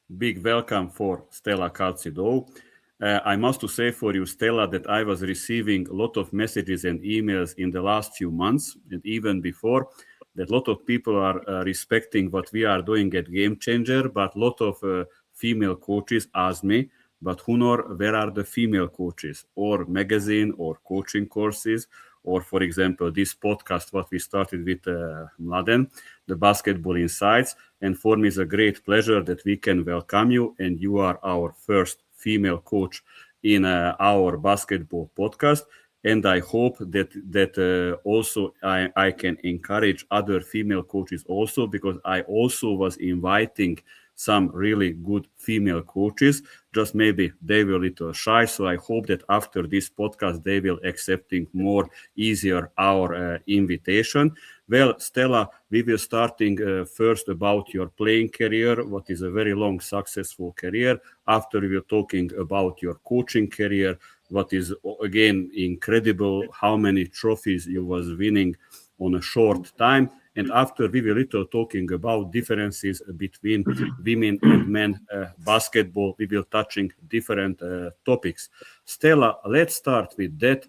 big welcome for Stella Kaltsidou. I must to say for you, Stella, that I was receiving a lot of messages and emails in the last few months and even before that a lot of people are respecting what we are doing at Game Changer, but a lot of female coaches ask me, but Hunor, where are the female coaches or magazine or coaching courses? Or, for example, this podcast, what we started with Mladen, the Basketball Insights. And for me, it's a great pleasure that we can welcome you. And you are our first female coach in our basketball podcast. And I hope that also I can encourage other female coaches also, because I also was inviting some really good female coaches. Just maybe they were a little shy. So I hope that after this podcast, they will accepting more easier our invitation. Well, Stella, we will starting first about your playing career, what is a very long, successful career. After we will talking about your coaching career, what is again incredible, how many trophies you was winning on a short time. And after we will little talking about differences between women and men basketball, we will touching different topics. Stella, let's start with that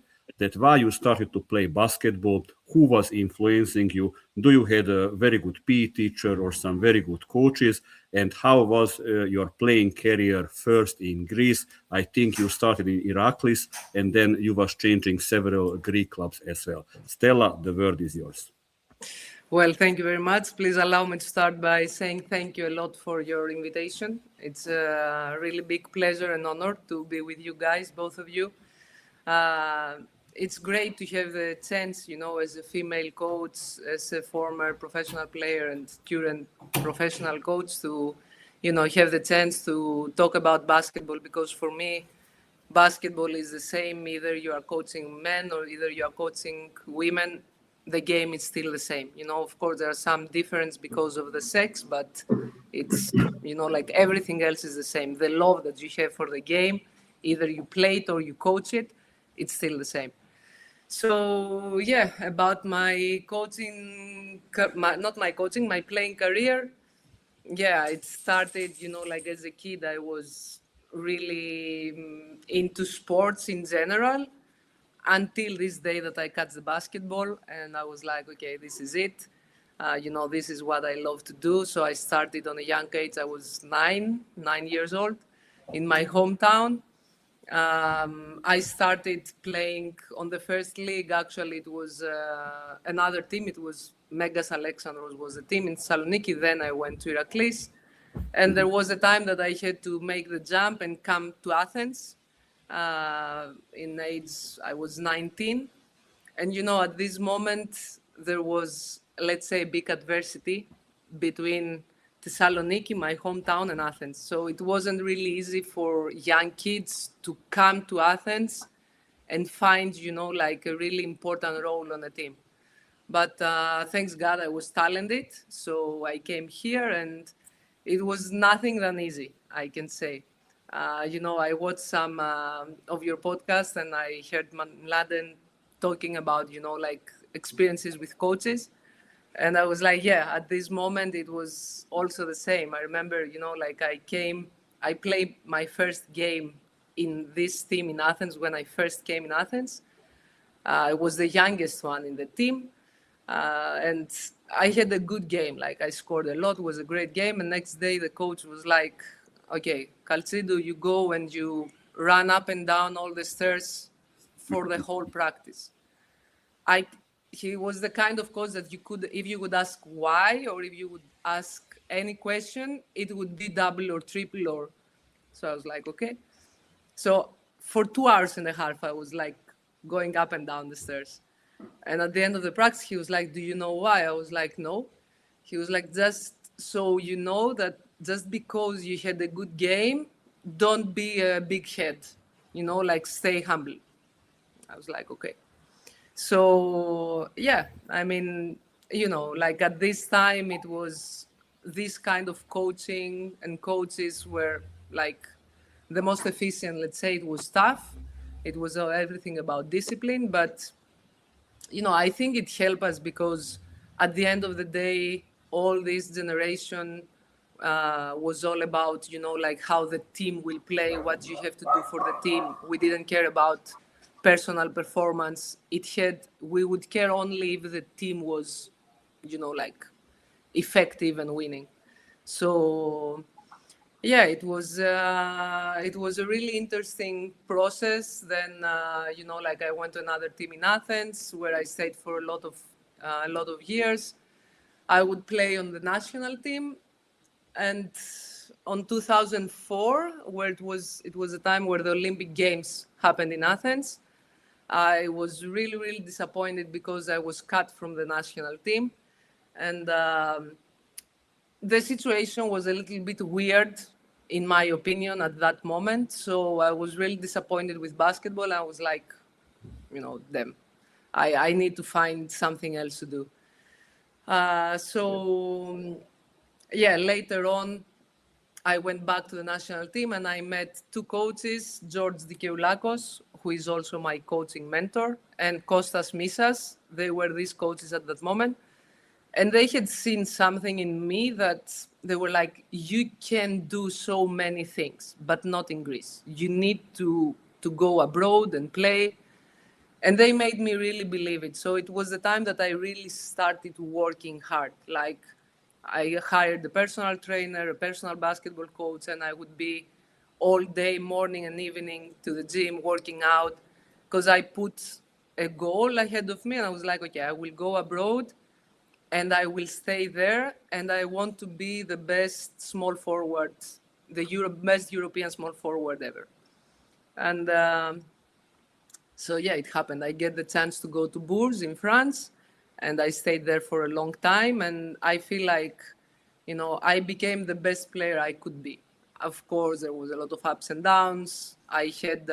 why you started to play basketball, who was influencing you, do you had a very good PE teacher or some very good coaches, and how was your playing career first in Greece? I think you started in Iraklis and then you was changing several Greek clubs as well. Stella, the word is yours. Well, thank you very much. Please allow me to start by saying thank you a lot for your invitation. It's a really big pleasure and honor to be with you guys, both of you. It's great to have the chance, as a female coach, as a former professional player and current professional coach to, have the chance to talk about basketball, because for me, basketball is the same. Either you are coaching men or either you are coaching women, the game is still the same. Of course, there are some difference because of the sex, but it's, like everything else is the same. The love that you have for the game, either you play it or you coach it, it's still the same. So, yeah, about my coaching, my playing career. Yeah, it started, like as a kid, I was really into sports in general, until this day that I catch the basketball, and I was like, okay, this is it. This is what I love to do. So I started on a young age. I was 9 years old in my hometown. I started playing on the first league. Actually, it was another team. It was Megas Alexandros was the team in Thessaloniki. Then I went to Iraklis. And there was a time that I had to make the jump and come to Athens. In age, I was 19. And, at this moment, there was, let's say, big adversity between Thessaloniki, my hometown, and Athens. So it wasn't really easy for young kids to come to Athens and find, like a really important role on a team. But thanks God, I was talented. So I came here, and it was nothing than easy, I can say. I watched some of your podcasts, and I heard Mladen talking about, like experiences with coaches. And I was like, yeah, at this moment, it was also the same. I remember, like I played my first game in this team in Athens when I first came in Athens. I was the youngest one in the team. And I had a good game. Like I scored a lot, it was a great game. And next day, the coach was like, okay, Kaltsidou, you go and you run up and down all the stairs for the whole practice. He was the kind of coach that if you would ask why, or if you would ask any question, it would be double or triple. So I was like, okay. So for 2 hours and a half, I was like going up and down the stairs. And at the end of the practice, he was like, do you know why? I was like, no. He was like, just so you know that just because you had a good game, don't be a big head, like stay humble. I was like, okay. So, yeah, I mean, like at this time, it was this kind of coaching, and coaches were like the most efficient. Let's say it was tough. It was everything about discipline. But, I think it helped us because at the end of the day, all this generation was all about, like how the team will play, what you have to do for the team. We didn't care about personal performance. We would care only if the team was, like effective and winning. So yeah, it was a really interesting process. Then like I went to another team in Athens where I stayed for a lot of years. I would play on the national team, and on 2004, where it was a time where the Olympic Games happened in Athens, I was really, really disappointed because I was cut from the national team, and the situation was a little bit weird, in my opinion, at that moment. So I was really disappointed with basketball. I was like, damn, I need to find something else to do. Yeah, later on, I went back to the national team and I met two coaches, George Dikeoulakos, who is also my coaching mentor, and Kostas Misas. They were these coaches at that moment. And they had seen something in me that they were like, you can do so many things, but not in Greece. You need to go abroad and play. And they made me really believe it. So it was the time that I really started working hard. Like, I hired a personal trainer, a personal basketball coach, and I would be all day, morning and evening, to the gym, working out, because I put a goal ahead of me. And I was like, okay, I will go abroad and I will stay there, and I want to be the best small forward, best European small forward ever. And so yeah, it happened. I get the chance to go to Bourges in France, and I stayed there for a long time. And I feel like, I became the best player I could be. Of course, there was a lot of ups and downs. I had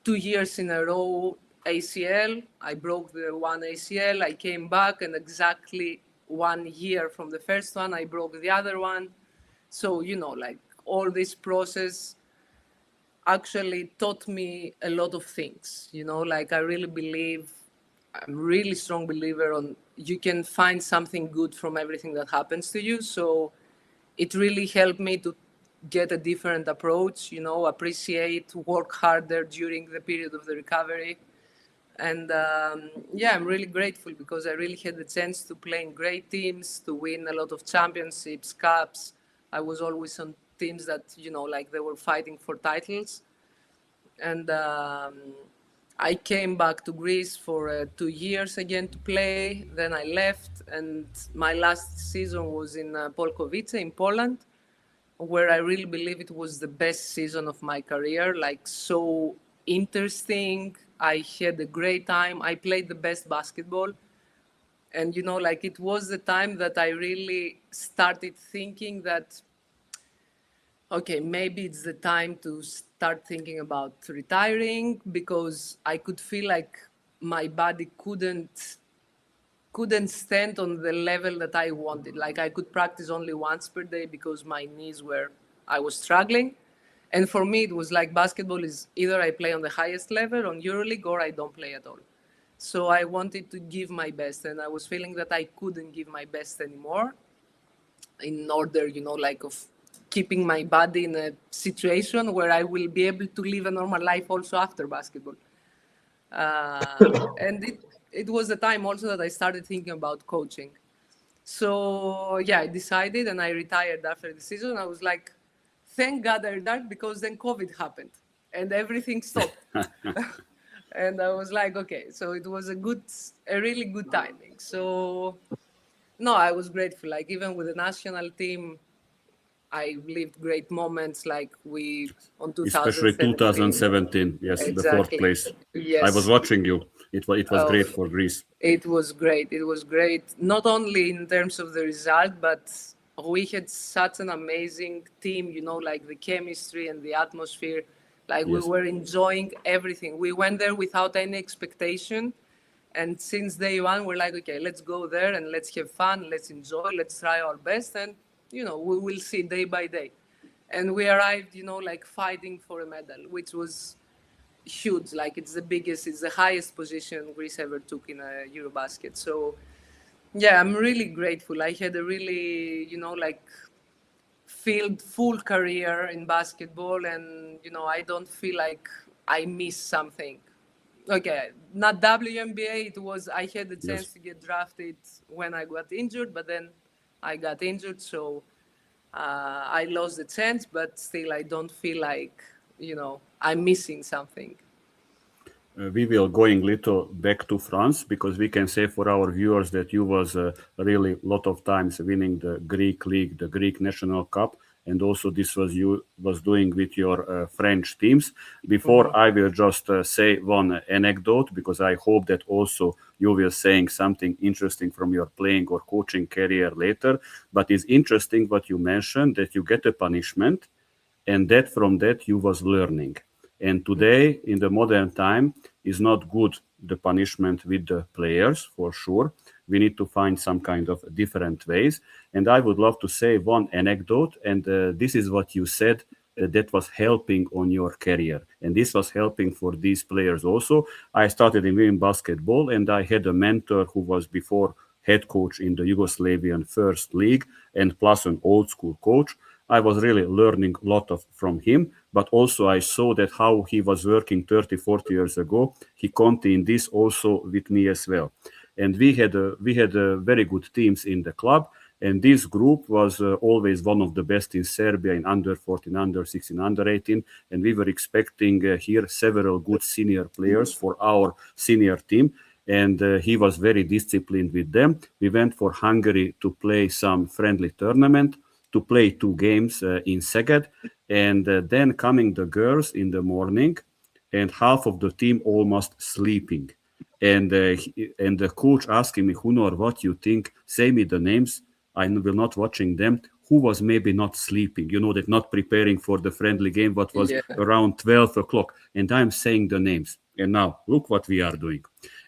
2 years in a row ACL. I broke the one ACL. I came back, and exactly 1 year from the first one, I broke the other one. So, like all this process actually taught me a lot of things. Like I really believe, I'm a really strong believer on you can find something good from everything that happens to you. So it really helped me to get a different approach, appreciate, work harder during the period of the recovery. And yeah, I'm really grateful because I really had the chance to play in great teams, to win a lot of championships, cups. I was always on teams that, like they were fighting for titles. And I came back to Greece for 2 years again to play. Then I left, and my last season was in Polkowice in Poland, where I really believe it was the best season of my career. Like, so interesting. I had a great time. I played the best basketball. And, like it was the time that I really started thinking that, okay, maybe it's the time to start thinking about retiring, because I could feel like my body couldn't stand on the level that I wanted. Like I could practice only once per day because my knees I was struggling. And for me, it was like basketball is either I play on the highest level on EuroLeague or I don't play at all. So I wanted to give my best, and I was feeling that I couldn't give my best anymore in order, like of keeping my body in a situation where I will be able to live a normal life also after basketball. And it was the time also that I started thinking about coaching. So yeah, I decided and I retired after the season. I was like, thank God I retired, because then COVID happened and everything stopped. And I was like, okay, so it was a really good timing. So no, I was grateful. Like even with the national team, I lived great moments, like on 2017. Especially 2017, yes, Exactly. the fourth place. Yes. I was watching you. It was great for Greece. It was great. It was great, not only in terms of the result, but we had such an amazing team, like the chemistry and the atmosphere. Like we were enjoying everything. We went there without any expectation. And since day one, we're like, okay, let's go there and let's have fun, let's enjoy, let's try our best. And, we will see day by day. And we arrived, like fighting for a medal, which was huge. Like it's the highest position Greece ever took in a Eurobasket. So, yeah, I'm really grateful. I had a really, like filled full career in basketball, and I don't feel like I missed something. Okay, not WNBA. I had the chance Yes. to get drafted when I got injured, but then I got injured, so I lost the chance. But still, I don't feel like I'm missing something. We will going little back to France because we can say for our viewers that you was really lot of times winning the Greek league, the Greek national cup, and also this was you was doing with your French teams. Before I will just say one anecdote because I hope that also you will saying something interesting from your playing or coaching career later. But it's interesting what you mentioned that you get a punishment and that from that you was learning. And today in the modern time is not good the punishment with the players for sure. We need to find some kind of different ways. And I would love to say one anecdote, and this is what you said that was helping on your career, and this was helping for these players also. I started in women basketball, and I had a mentor who was before head coach in the Yugoslavian first league, and plus an old school coach. I was really learning a lot of from him, but also I saw that how he was working 30, 40 years ago. He continued this also with me as well. And we had very good teams in the club. And this group was always one of the best in Serbia in under 14, under 16, under 18. And we were expecting here several good senior players for our senior team. And he was very disciplined with them. We went for Hungary to play some friendly tournament, to play 2 games in Szeged, and then coming the girls in the morning, and half of the team almost sleeping. And the coach asking me, Hunor, what you think? Say me the names. I will not watching them. Who was maybe not sleeping? You know that not preparing for the friendly game. What was Yeah. around 12 o'clock, and I'm saying the names. And now look what we are doing.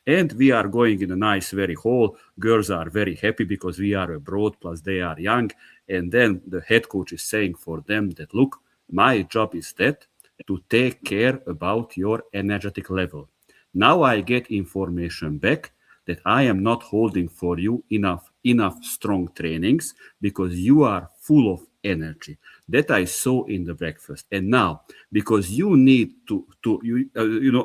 And we are going in a nice, very hall. Girls are very happy because we are abroad, plus they are young. And then the head coach is saying for them that, look, my job is that to take care about your energetic level. Now I get information back that I am not holding for you enough strong trainings because you are full of energy. That I saw in the breakfast. And now, because you need to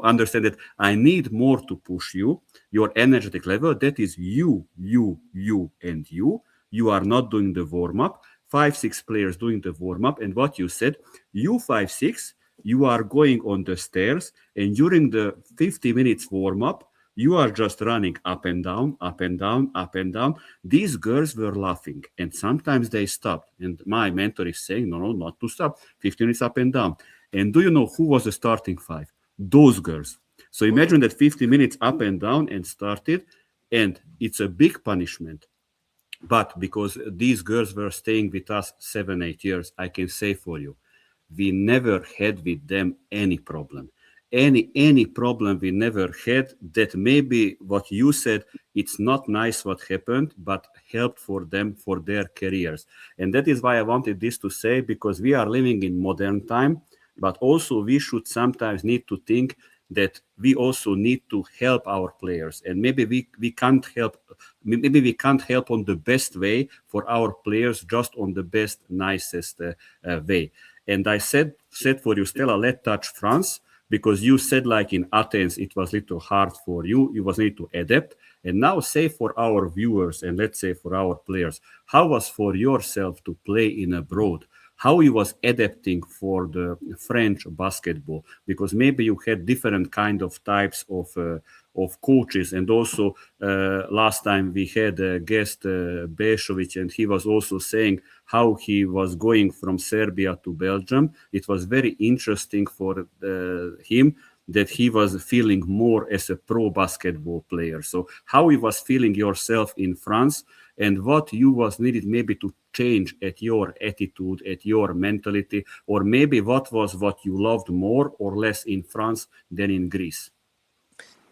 understand that I need more to push you, your energetic level, that is and you. You are not doing the warm up. 5, 6 players doing the warm up. And what you said, you 5, 6, you are going on the stairs, and during the 50 minutes warm up, you are just running up and down, up and down, up and down. These girls were laughing, and sometimes they stopped. And my mentor is saying, no, not to stop. 15 minutes up and down. And do you know who was the starting 5? Those girls. So imagine that 50 minutes up and down and started, and it's a big punishment. But because these girls were staying with us 7, 8 years, I can say for you, we never had with them any problem. Any problem we never had. That maybe what you said, it's not nice what happened, but helped for them for their careers. And that is why I wanted this to say, because we are living in modern time, but also we should sometimes need to think that we also need to help our players, and maybe we can't help on the best way for our players, just on the best nicest way. And I said for you, Stella, let's touch France, because you said like in Athens it was little hard for you, you was need to adapt. And now say for our viewers, and let's say for our players, how was for yourself to play in abroad? How you was adapting for the French basketball? Because maybe you had different kind of types of coaches. And also last time we had a guest, Bešović, and he was also saying how he was going from Serbia to Belgium. It was very interesting for him that he was feeling more as a pro basketball player. So how you was feeling yourself in France, and what you was needed maybe to change at your attitude, at your mentality, or maybe what you loved more or less in France than in Greece?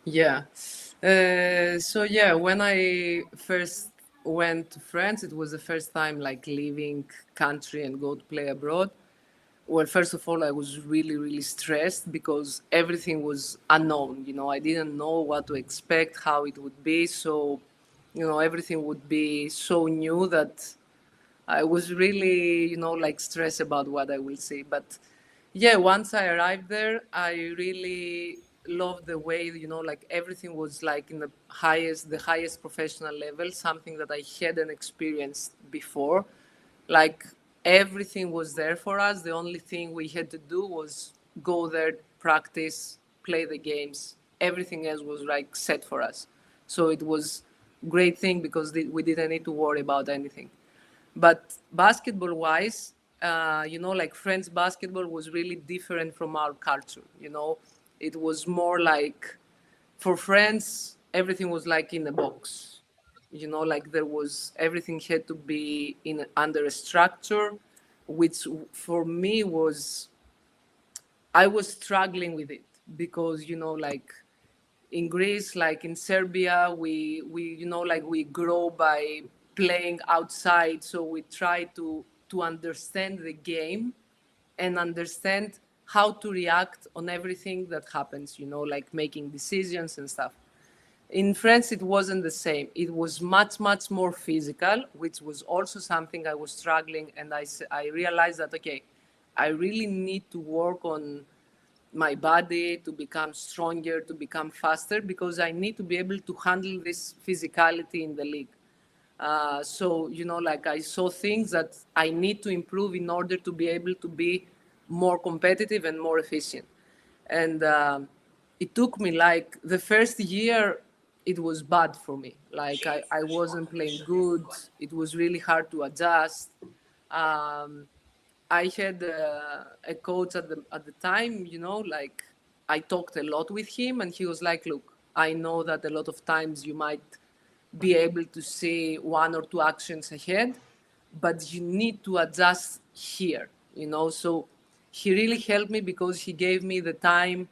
Yeah. So yeah, when I first went to France, it was the first time like leaving country and go to play abroad. Well, first of all, I was really, really stressed because everything was unknown. I didn't know what to expect, how it would be. So, everything would be so new that I was really, like stressed about what I will say. But yeah, once I arrived there, I really loved the way, like everything was like in the highest professional level, something that I hadn't experienced before. Like everything was there for us. The only thing we had to do was go there, practice, play the games. Everything else was like set for us. So it was great thing because we didn't need to worry about anything. But basketball wise, like French basketball was really different from our culture. It was more like for friends, everything was like in a box. Like there was everything had to be in under a structure, which for me was I was struggling with it because like in Greece, like in Serbia, we like we grow by playing outside, so we try to understand the game and understand how to react on everything that happens, like making decisions and stuff. In France, it wasn't the same. It was much, much more physical, which was also something I was struggling. And I realized that, okay, I really need to work on my body to become stronger, to become faster, because I need to be able to handle this physicality in the league. So, like I saw things that I need to improve in order to be able to be more competitive and more efficient. And it took me like the first year, it was bad for me. Like I wasn't playing good. It was really hard to adjust. I had a coach at the time, like I talked a lot with him, and he was like, "Look, I know that a lot of times you might be able to see one or two actions ahead, but you need to adjust here." So he really helped me because he gave me the time,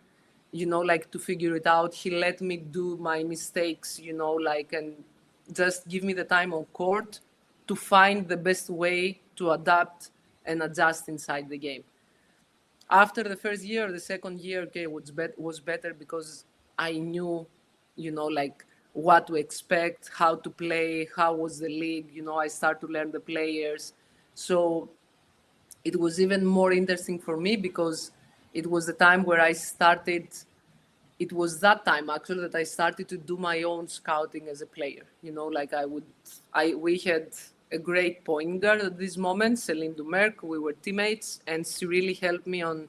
like to figure it out. He let me do my mistakes, like and just give me the time on court to find the best way to adapt and adjust inside the game. After the first year, the second year, okay, was better because I knew, like what to expect, how to play, how was the league. I started to learn the players. So it was even more interesting for me because it was the time where I started. It was that time actually that I started to do my own scouting as a player. Like we had a great point guard at this moment, Celine Dumerc. We were teammates, and she really helped me on,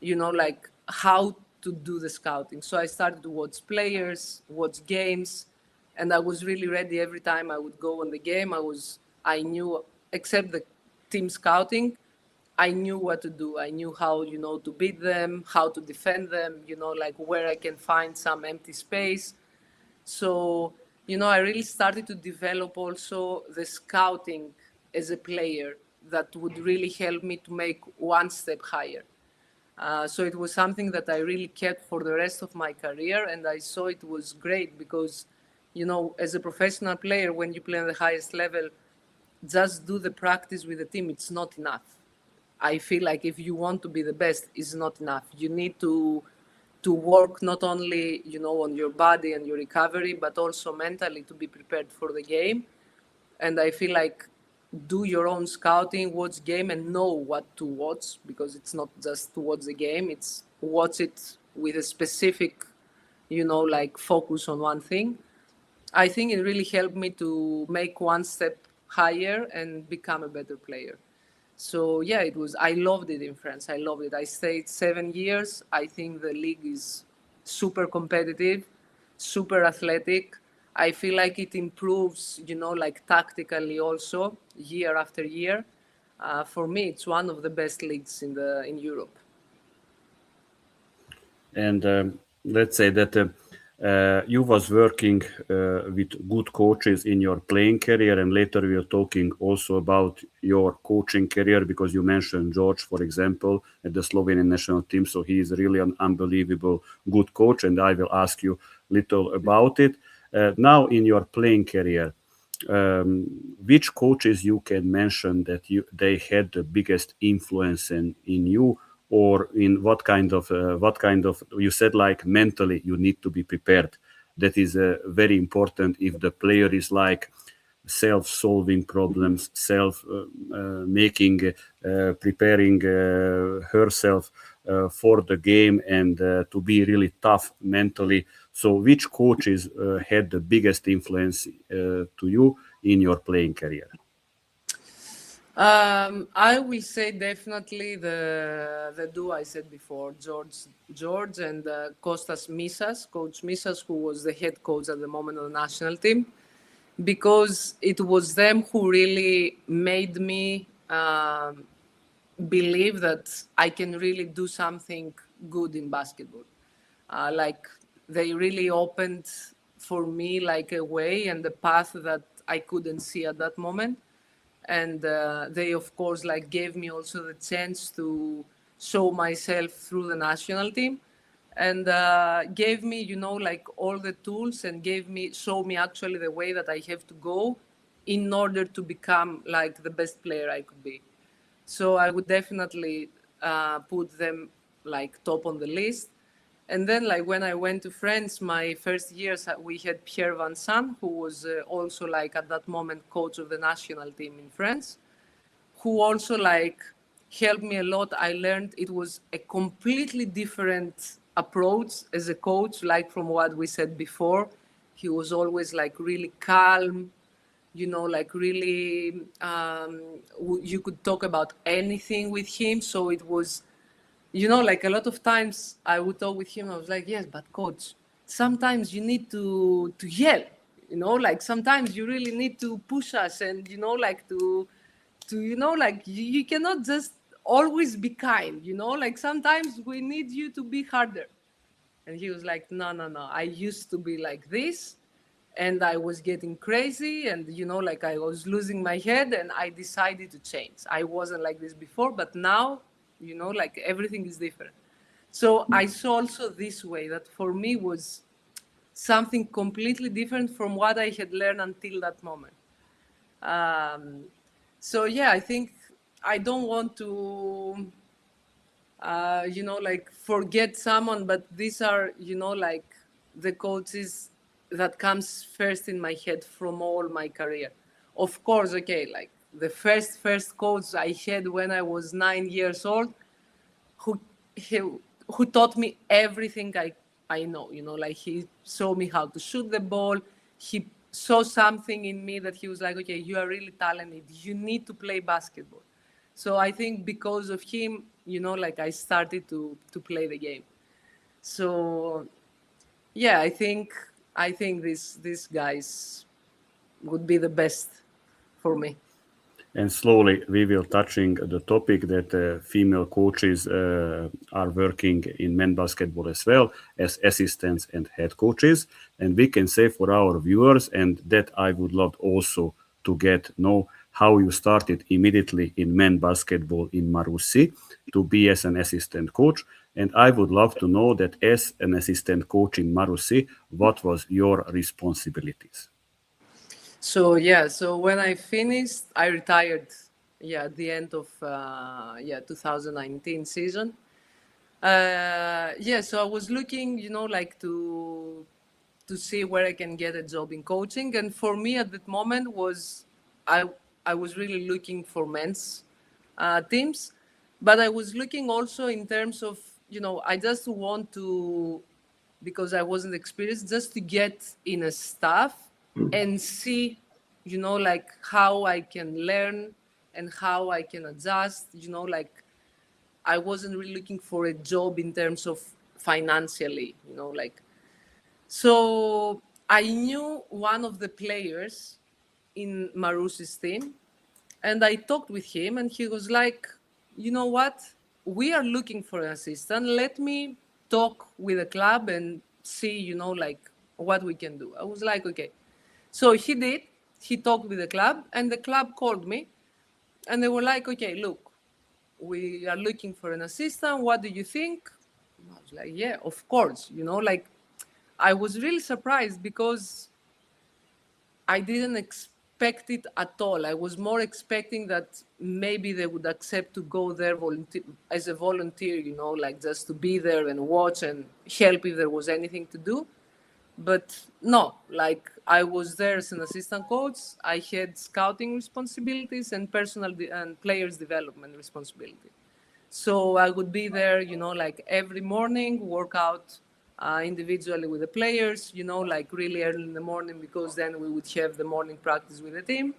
like how to do the scouting. So I started to watch players, watch games, and I was really ready every time I would go on the game. I knew, except the team scouting, I knew what to do. I knew how, to beat them, how to defend them, like where I can find some empty space. So, I really started to develop also the scouting as a player that would really help me to make one step higher. So it was something that I really kept for the rest of my career, and I saw it was great because, as a professional player, when you play on the highest level, just do the practice with the team. It's not enough. I feel like if you want to be the best, it's not enough. You need to work not only, on your body and your recovery, but also mentally to be prepared for the game. And I feel like do your own scouting, watch game, and know what to watch, because it's not just to watch the game, it's watch it with a specific, like focus on one thing. I think it really helped me to make one step higher and become a better player. So yeah, I loved it in France. I loved it. I stayed 7 years. I think the league is super competitive, super athletic. I feel like it improves, like tactically also year after year. For me, it's one of the best leagues in Europe. And let's say that you was working with good coaches in your playing career, and later we are talking also about your coaching career, because you mentioned George, for example, at the Slovenian national team. So he is really an unbelievable good coach, and I will ask you little about it. Now in your playing career, which coaches you can mention that they had the biggest influence in you, or in what kind of you said like mentally you need to be prepared. That is very important if the player is like self-solving problems, preparing herself for the game, and to be really tough mentally. So which coaches had the biggest influence to you in your playing career? I will say definitely the duo I said before, George and Kostas Misas, Coach Misas, who was the head coach at the moment of the national team, because it was them who really made me believe that I can really do something good in basketball. Like they really opened for me like a way and a path that I couldn't see at that moment. And they of course like gave me also the chance to show myself through the national team, and gave me, you know, like all the tools, and show me actually the way that I have to go in order to become like the best player I could be. So I would definitely put them like top on the list. And then, like when I went to France, my first years, we had Pierre Vincent, who was also like at that moment coach of the national team in France, who also like helped me a lot. I learned it was a completely different approach as a coach, like from what we said before. He was always like really calm, you know, like really, you could talk about anything with him. So it was, you know, like a lot of times I would talk with him. I was like, yes, but coach, sometimes you need to yell, you know, like sometimes you really need to push us, and, you know, like you know, like you cannot just always be kind, you know, like sometimes we need you to be harder. And he was like, no, no, no. I used to be like this, and I was getting crazy, and, you know, like I was losing my head, and I decided to change. I wasn't like this before, but now, you know, like everything is different. So I saw also this way that for me was something completely different from what I had learned until that moment. So yeah, I think I don't want to, you know, like forget someone, but these are, you know, like the coaches that comes first in my head from all my career. Of course, okay, like the first coach I had when I was 9 years old, who he, who taught me everything I know, you know, like he showed me how to shoot the ball. He saw something in me that he was like, okay, you are really talented. You need to play basketball. So I think because of him, you know, like I started to play the game. So yeah, I think these guys would be the best for me. And slowly we will touching the topic that female coaches are working in men basketball as well as assistants and head coaches. And we can say for our viewers, and that I would love also to know how you started immediately in men basketball in Maroussi to be as an assistant coach. And I would love to know that as an assistant coach in Maroussi, what was your responsibilities? So yeah, so when I finished, I retired. Yeah, at the end of 2019 season. Yeah, so I was looking, you know, like to see where I can get a job in coaching, and for me at that moment was I I was really looking for men's teams, but I was looking also in terms of, you know, I just want to, because I wasn't experienced, just to get in a staff and see, you know, like how I can learn and how I can adjust, you know, like I wasn't really looking for a job in terms of financially, you know, like. So I knew one of the players in Maroussi's team, and I talked with him, and he was like, you know what? We are looking for an assistant. Let me talk with the club and see, you know, like what we can do. I was like, okay. So he did. He talked with the club, and the club called me, and they were like, okay, look, we are looking for an assistant. What do you think? I was like, yeah, of course. You know, like I was really surprised because I didn't expect it at all. I was more expecting that maybe they would accept to go there as a volunteer, you know, like just to be there and watch and help if there was anything to do. But no, like I was there as an assistant coach. I had scouting responsibilities and and players development responsibility. So I would be there, like every morning, work out individually with the players, like really early in the morning, because then we would have the morning practice with the team.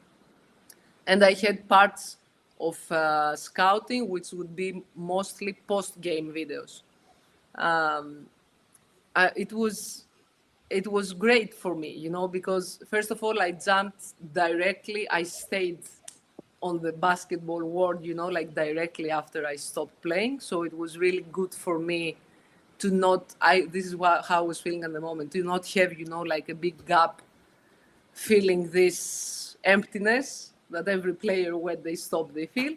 And I had parts of scouting, which would be mostly post-game videos. It was great for me, because first of all, I jumped directly. I stayed on the basketball world, like directly after I stopped playing. So it was really good for me to not, this is how I was feeling at the moment, to not have, like a big gap, feeling this emptiness that every player, when they stop, they feel.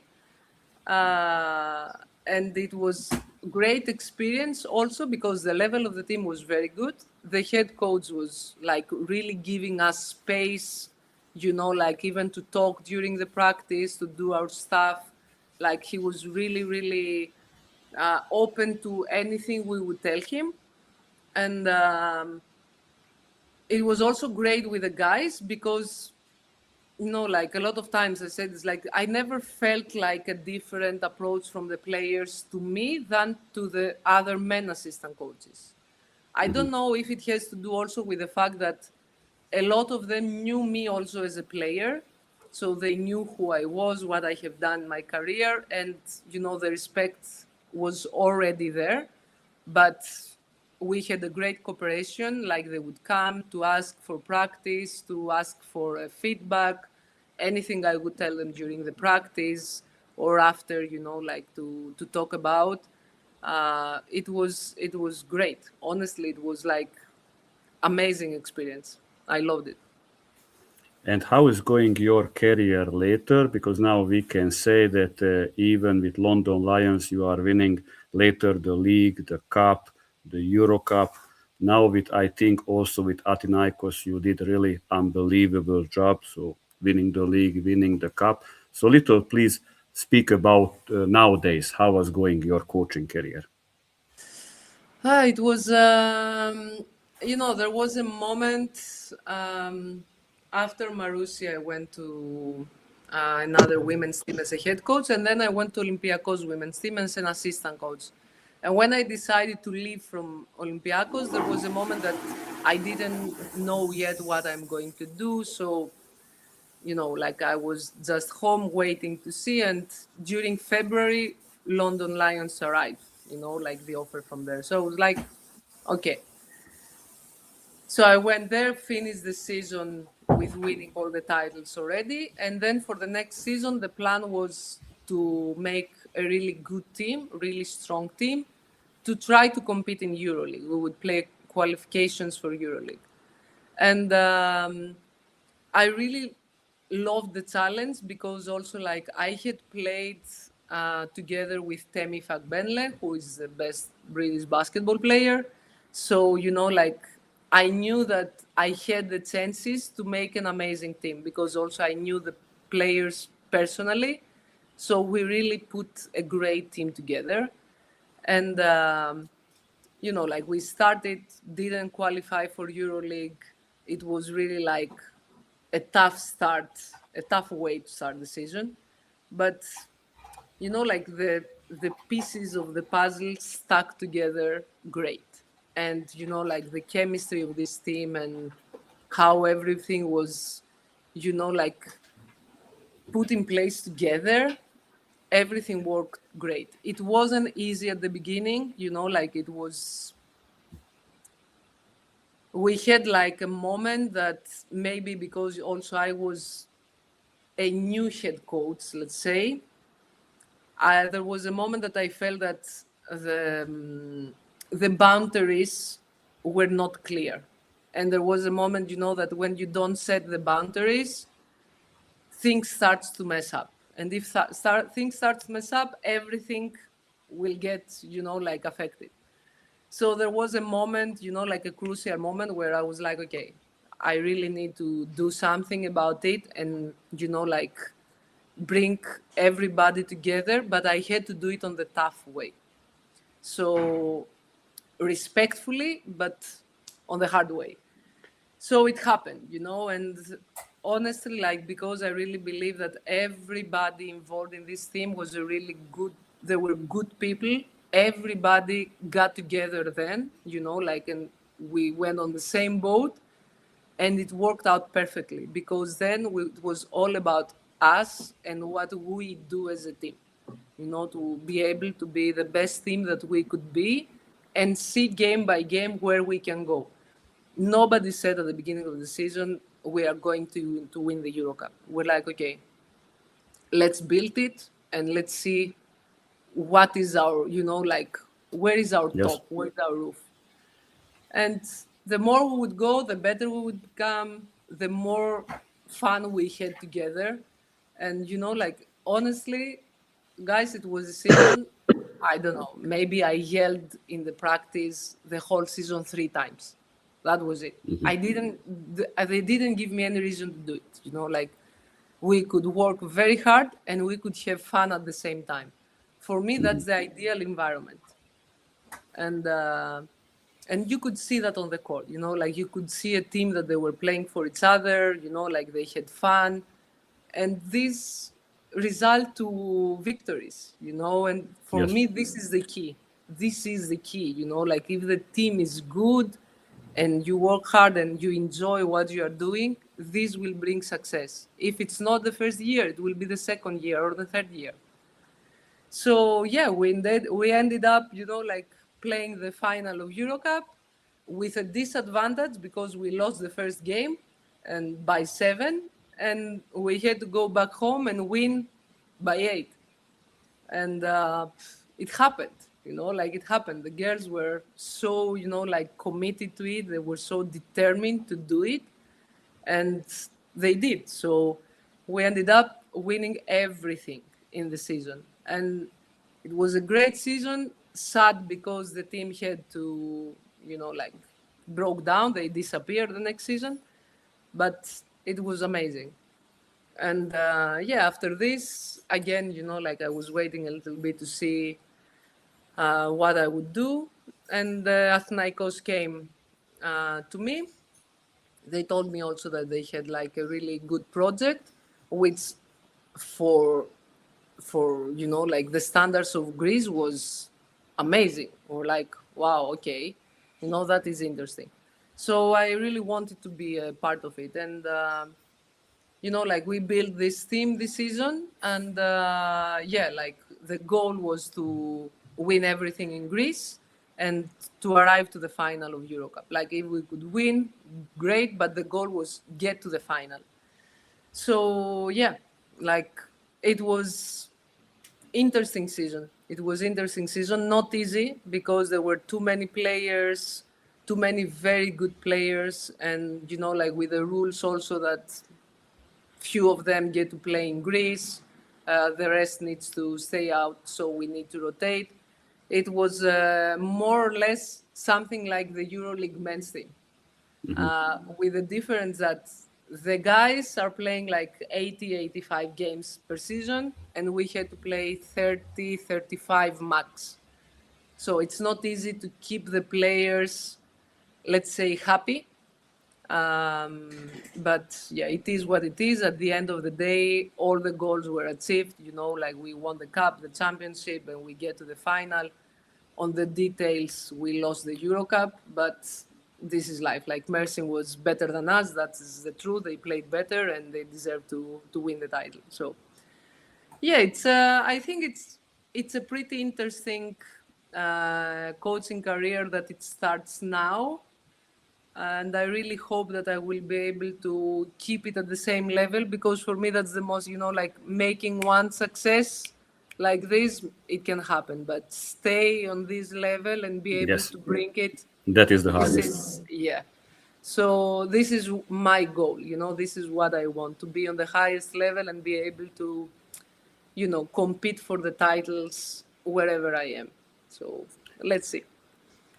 And it was great experience also because the level of the team was very good. The head coach was like really giving us space, like even to talk during the practice, to do our stuff. Like he was really, really open to anything we would tell him. And it was also great with the guys because like a lot of times I said, it's like I never felt like a different approach from the players to me than to the other men assistant coaches. I don't know if it has to do also with the fact that a lot of them knew me also as a player. So they knew who I was, what I have done in my career, and, the respect was already there. But we had a great cooperation, like they would come to ask for practice, to ask for feedback, anything I would tell them during the practice or after, like to talk about. It was great. Honestly, it was like amazing experience. I loved it. And how is going your career later? Because now we can say that even with London Lions, you are winning later the league, the cup, the EuroCup. Now with, I think also with Athinaikos, you did really unbelievable job. So winning the league, winning the cup. So little, please speak about nowadays, how was going your coaching career? It was, there was a moment after Maroussi, I went to another women's team as a head coach, and then I went to Olympiacos women's team as an assistant coach. And when I decided to leave from Olympiacos, there was a moment that I didn't know yet what I'm going to do. So, like I was just home waiting to see. And during February, London Lions arrived, like the offer from there. So it was like, okay. So I went there, finished the season with winning all the titles already. And then for the next season, the plan was to make a really good team, really strong team, to try to compete in EuroLeague. We would play qualifications for EuroLeague. And I really loved the challenge because also like I had played together with Temi Fakbenle, who is the best British basketball player. So, like I knew that I had the chances to make an amazing team because also I knew the players personally. So we really put a great team together. And, like we started, didn't qualify for EuroLeague. It was really like a tough start, a tough way to start the season. But, like the pieces of the puzzle stuck together great. And, like the chemistry of this team and how everything was, like put in place together, everything worked great. It wasn't easy at the beginning, like it was, we had like a moment that maybe because also I was a new head coach, let's say, there was a moment that I felt that the boundaries were not clear. And there was a moment, that when you don't set the boundaries, things starts to mess up. And if things start to mess up, everything will get, like affected. So there was a moment, like a crucial moment where I was like, okay, I really need to do something about it and, like bring everybody together, but I had to do it on the tough way. So respectfully, but on the hard way. So it happened, and honestly, like, because I really believe that everybody involved in this team was a really good, they were good people. Everybody got together then, like, and we went on the same boat, and it worked out perfectly, because then it was all about us and what we do as a team, to be able to be the best team that we could be, and see game by game where we can go. Nobody said at the beginning of the season we are going to win the EuroCup. We're like, okay, let's build it and let's see what is our, like, where is our Yes. top, where is our roof. And the more we would go, the better we would become, the more fun we had together. And, like, honestly, guys, it was a season, I don't know, maybe I yelled in the practice the whole season 3 times. That was it. They didn't give me any reason to do it. Like, we could work very hard and we could have fun at the same time. For me, that's the ideal environment. And you could see that on the court, like, you could see a team that they were playing for each other, like, they had fun. And this result to victories, and for Yes. me, this is the key. This is the key, like, if the team is good and you work hard and you enjoy what you are doing, this will bring success. If it's not the first year, it will be the second year or the third year. So yeah, we ended up, like, playing the final of EuroCup with a disadvantage because we lost the first game and by 7, and we had to go back home and win by 8. And it happened, like, it happened. The girls were so, like, committed to it. They were so determined to do it, and they did. So we ended up winning everything in the season, and it was a great season. Sad because the team had to, like, broke down. They disappeared the next season, but it was amazing. And yeah, after this, again, like, I was waiting a little bit to see what I would do. And Athinaikos came to me. They told me also that they had, like, a really good project, which for like, the standards of Greece was amazing, or like, wow, okay, that is interesting. So I really wanted to be a part of it. And like, we built this team this season, and yeah, like, the goal was to win everything in Greece and to arrive to the final of EuroCup. Like, if we could win, great, but the goal was get to the final. So yeah, like, it was interesting season. It was interesting season, not easy, because there were too many players, too many very good players, and like, with the rules also that few of them get to play in Greece, the rest needs to stay out, so we need to rotate. It was more or less something like the EuroLeague men's team, with the difference that the guys are playing like 80, 85 games per season, and we had to play 30, 35 max. So it's not easy to keep the players, let's say, happy. But yeah, it is what it is. At the end of the day, all the goals were achieved. Like, we won the cup, the championship, and we get to the final. On the details, we lost the EuroCup, but this is life. Like, Mersin was better than us. That's the truth. They played better, and they deserve to win the title. So yeah, it's I think it's a pretty interesting coaching career that it starts now. And I really hope that I will be able to keep it at the same level, because for me, that's the most, like, making one success like this, it can happen, but stay on this level and be able Yes. to bring it. That is the hardest. Yeah. So this is my goal, this is what I want, to be on the highest level and be able to, compete for the titles wherever I am. So let's see.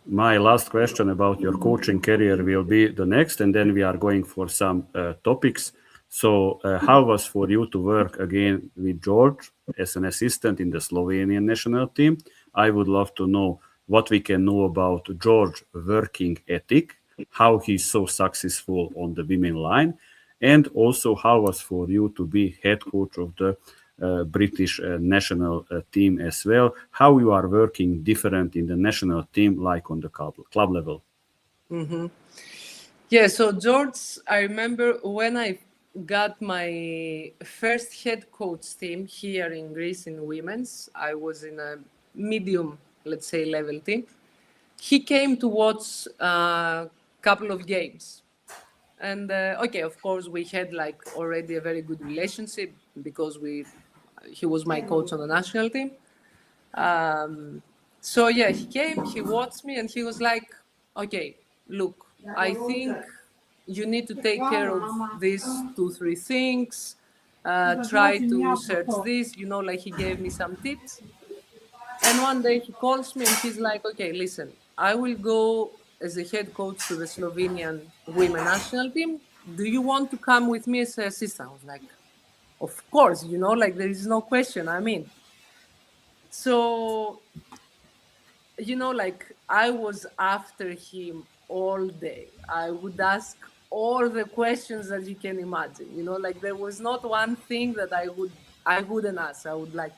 My last question about your coaching career will be the next, and then we are going for some topics. So, how was for you to work again with George as an assistant in the Slovenian national team? I would love to know what we can know about George working ethic, how he's so successful on the women line, and also how was for you to be head coach of the British national team as well, how you are working different in the national team like on the club level. Yeah, so George, I remember when I got my first head coach team here in Greece in women's, I was in a medium, let's say, level team. He came to watch a couple of games. And okay, of course, we had like already a very good relationship because he was my coach on the national team. So yeah, he came, he watched me, and he was like, "Okay, look, I think you need to take care of these 2, 3 things. Try to search this, like he gave me some tips." And one day he calls me and he's like, "Okay, listen, I will go as a head coach to the Slovenian women national team. Do you want to come with me as an assistant?" I was like, "Of course, like there is no question. I mean." So like I was after him all day. I would ask all the questions that you can imagine. Like there was not one thing that I wouldn't ask. I would like,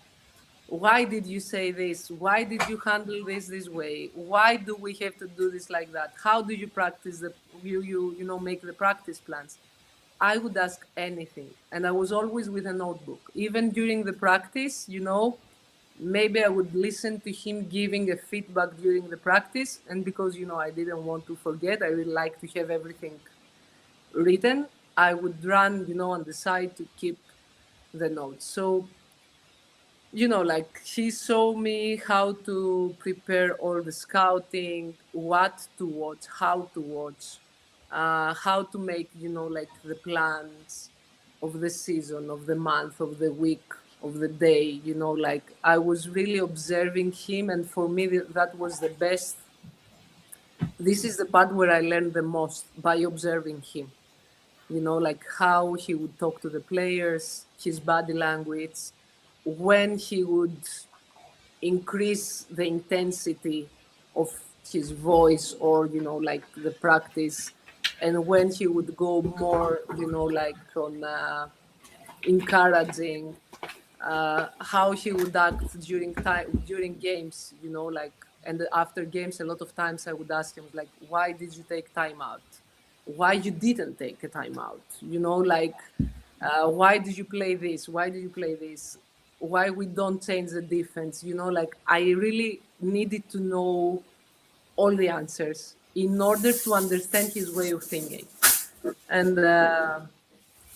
why did you say this? Why did you handle this way? Why do we have to do this like that? How do you practice make the practice plans? I would ask anything, and I was always with a notebook. Even during the practice, maybe I would listen to him giving a feedback during the practice. And because, I didn't want to forget, I really like to have everything written, I would run, on the side to keep the notes. So, like he showed me how to prepare all the scouting, what to watch, how to watch, how to make, like the plans of the season, of the month, of the week, of the day, like I was really observing him. And for me, that was the best. This is the part where I learned the most, by observing him, like how he would talk to the players, his body language, when he would increase the intensity of his voice, or like the practice, and when he would go more like on encouraging, how he would act during games, like. And after games, a lot of times I would ask him, like, why did you take time out? Why you didn't take a time out? Like, why did you play this? Why did you play this? Why we don't change the defense? Like I really needed to know all the answers in order to understand his way of thinking. And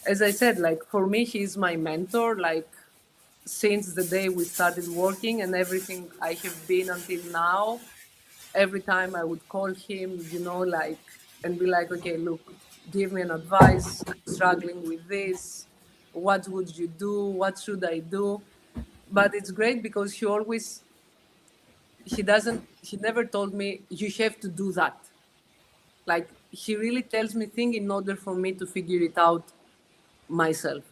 as I said, like for me, he's my mentor. Like since the day we started working and everything I have been until now, every time I would call him, like, and be like, okay, look, give me an advice. I'm struggling with this. What would you do? What should I do? But it's great because he never told me, you have to do that. Like, he really tells me things in order for me to figure it out myself.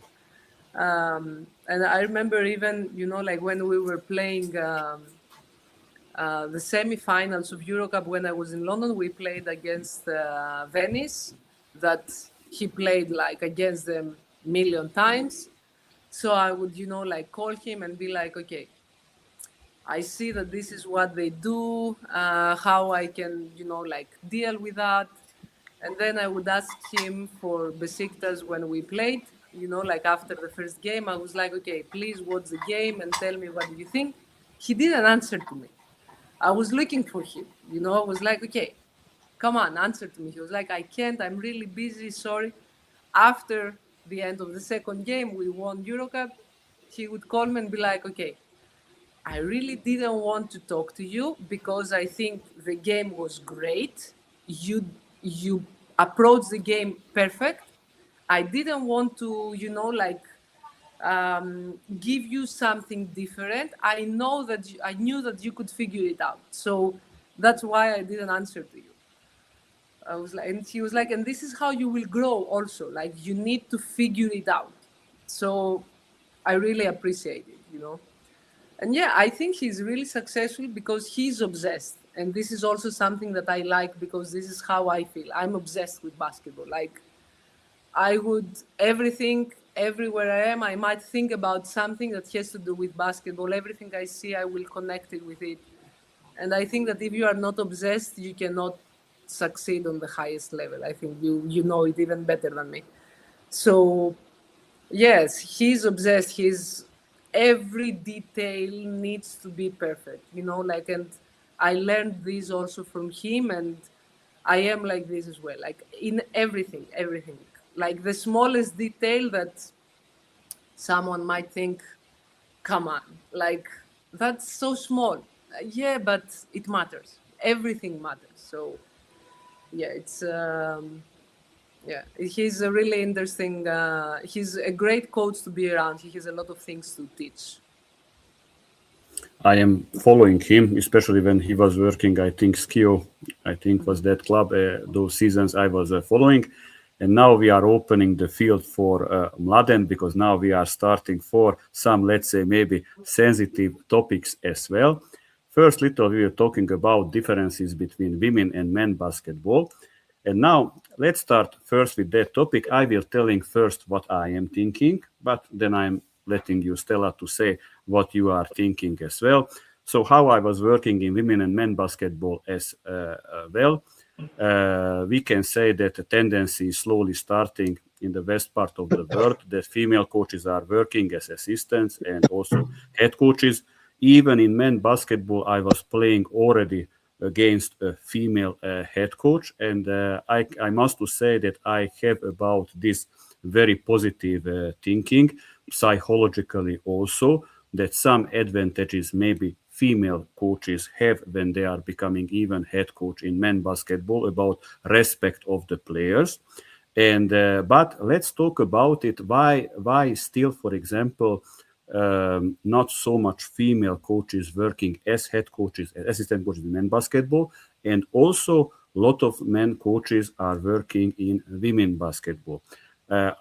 And I remember even, like when we were playing the semi-finals of EuroCup when I was in London, we played against Venice, that he played like against them a million times. So I would, like call him and be like, okay, I see that this is what they do, how I can, like deal with that. And then I would ask him for Besiktas when we played, like after the first game, I was like, okay, please watch the game and tell me what do you think. He didn't answer to me. I was looking for him, I was like, okay, come on, answer to me. He was like, I can't, I'm really busy, sorry. After the end of the second game, we won EuroCup. He would call me and be like, okay, I really didn't want to talk to you because I think the game was great. You approached the game perfect. I didn't want to, like give you something different. I knew that you could figure it out. So that's why I didn't answer to you. I was like, and he was like, and this is how you will grow also. Like you need to figure it out. So I really appreciate it. And yeah, I think he's really successful because he's obsessed. And this is also something that I like because this is how I feel. I'm obsessed with basketball. Like, I would, everything, everywhere I am, I might think about something that has to do with basketball. Everything I see, I will connect it with it. And I think that if you are not obsessed, you cannot succeed on the highest level. I think you know it even better than me. So yes, he's obsessed. He's every detail needs to be perfect, you know, like, and I learned this also from him, and I am like this as well, like in everything, like the smallest detail that someone might think, come on, like that's so small. Yeah, but it matters. Everything matters. So yeah, it's yeah, he's a really interesting. He's a great coach to be around. He has a lot of things to teach. I am following him, especially when he was working. I think Skio, I think was that club. Those seasons I was following, and now we are opening the field for Mladen because now we are starting for some, let's say, maybe sensitive topics as well. First, little we were talking about differences between women and men basketball, and now let's start first with that topic. I will telling first what I am thinking, but then I'm letting you, Stella, to say what you are thinking as well. So how I was working in women and men basketball as well. We can say that the tendency is slowly starting in the west part of the world that female coaches are working as assistants and also head coaches. Even in men basketball, I was playing already against a female head coach, and I must to say that I have about this very positive thinking psychologically also, that some advantages maybe female coaches have when they are becoming even head coach in men basketball about respect of the players. And but let's talk about it. Why still, for example, not so much female coaches working as head coaches, as assistant coaches in men basketball, and also a lot of men coaches are working in women basketball.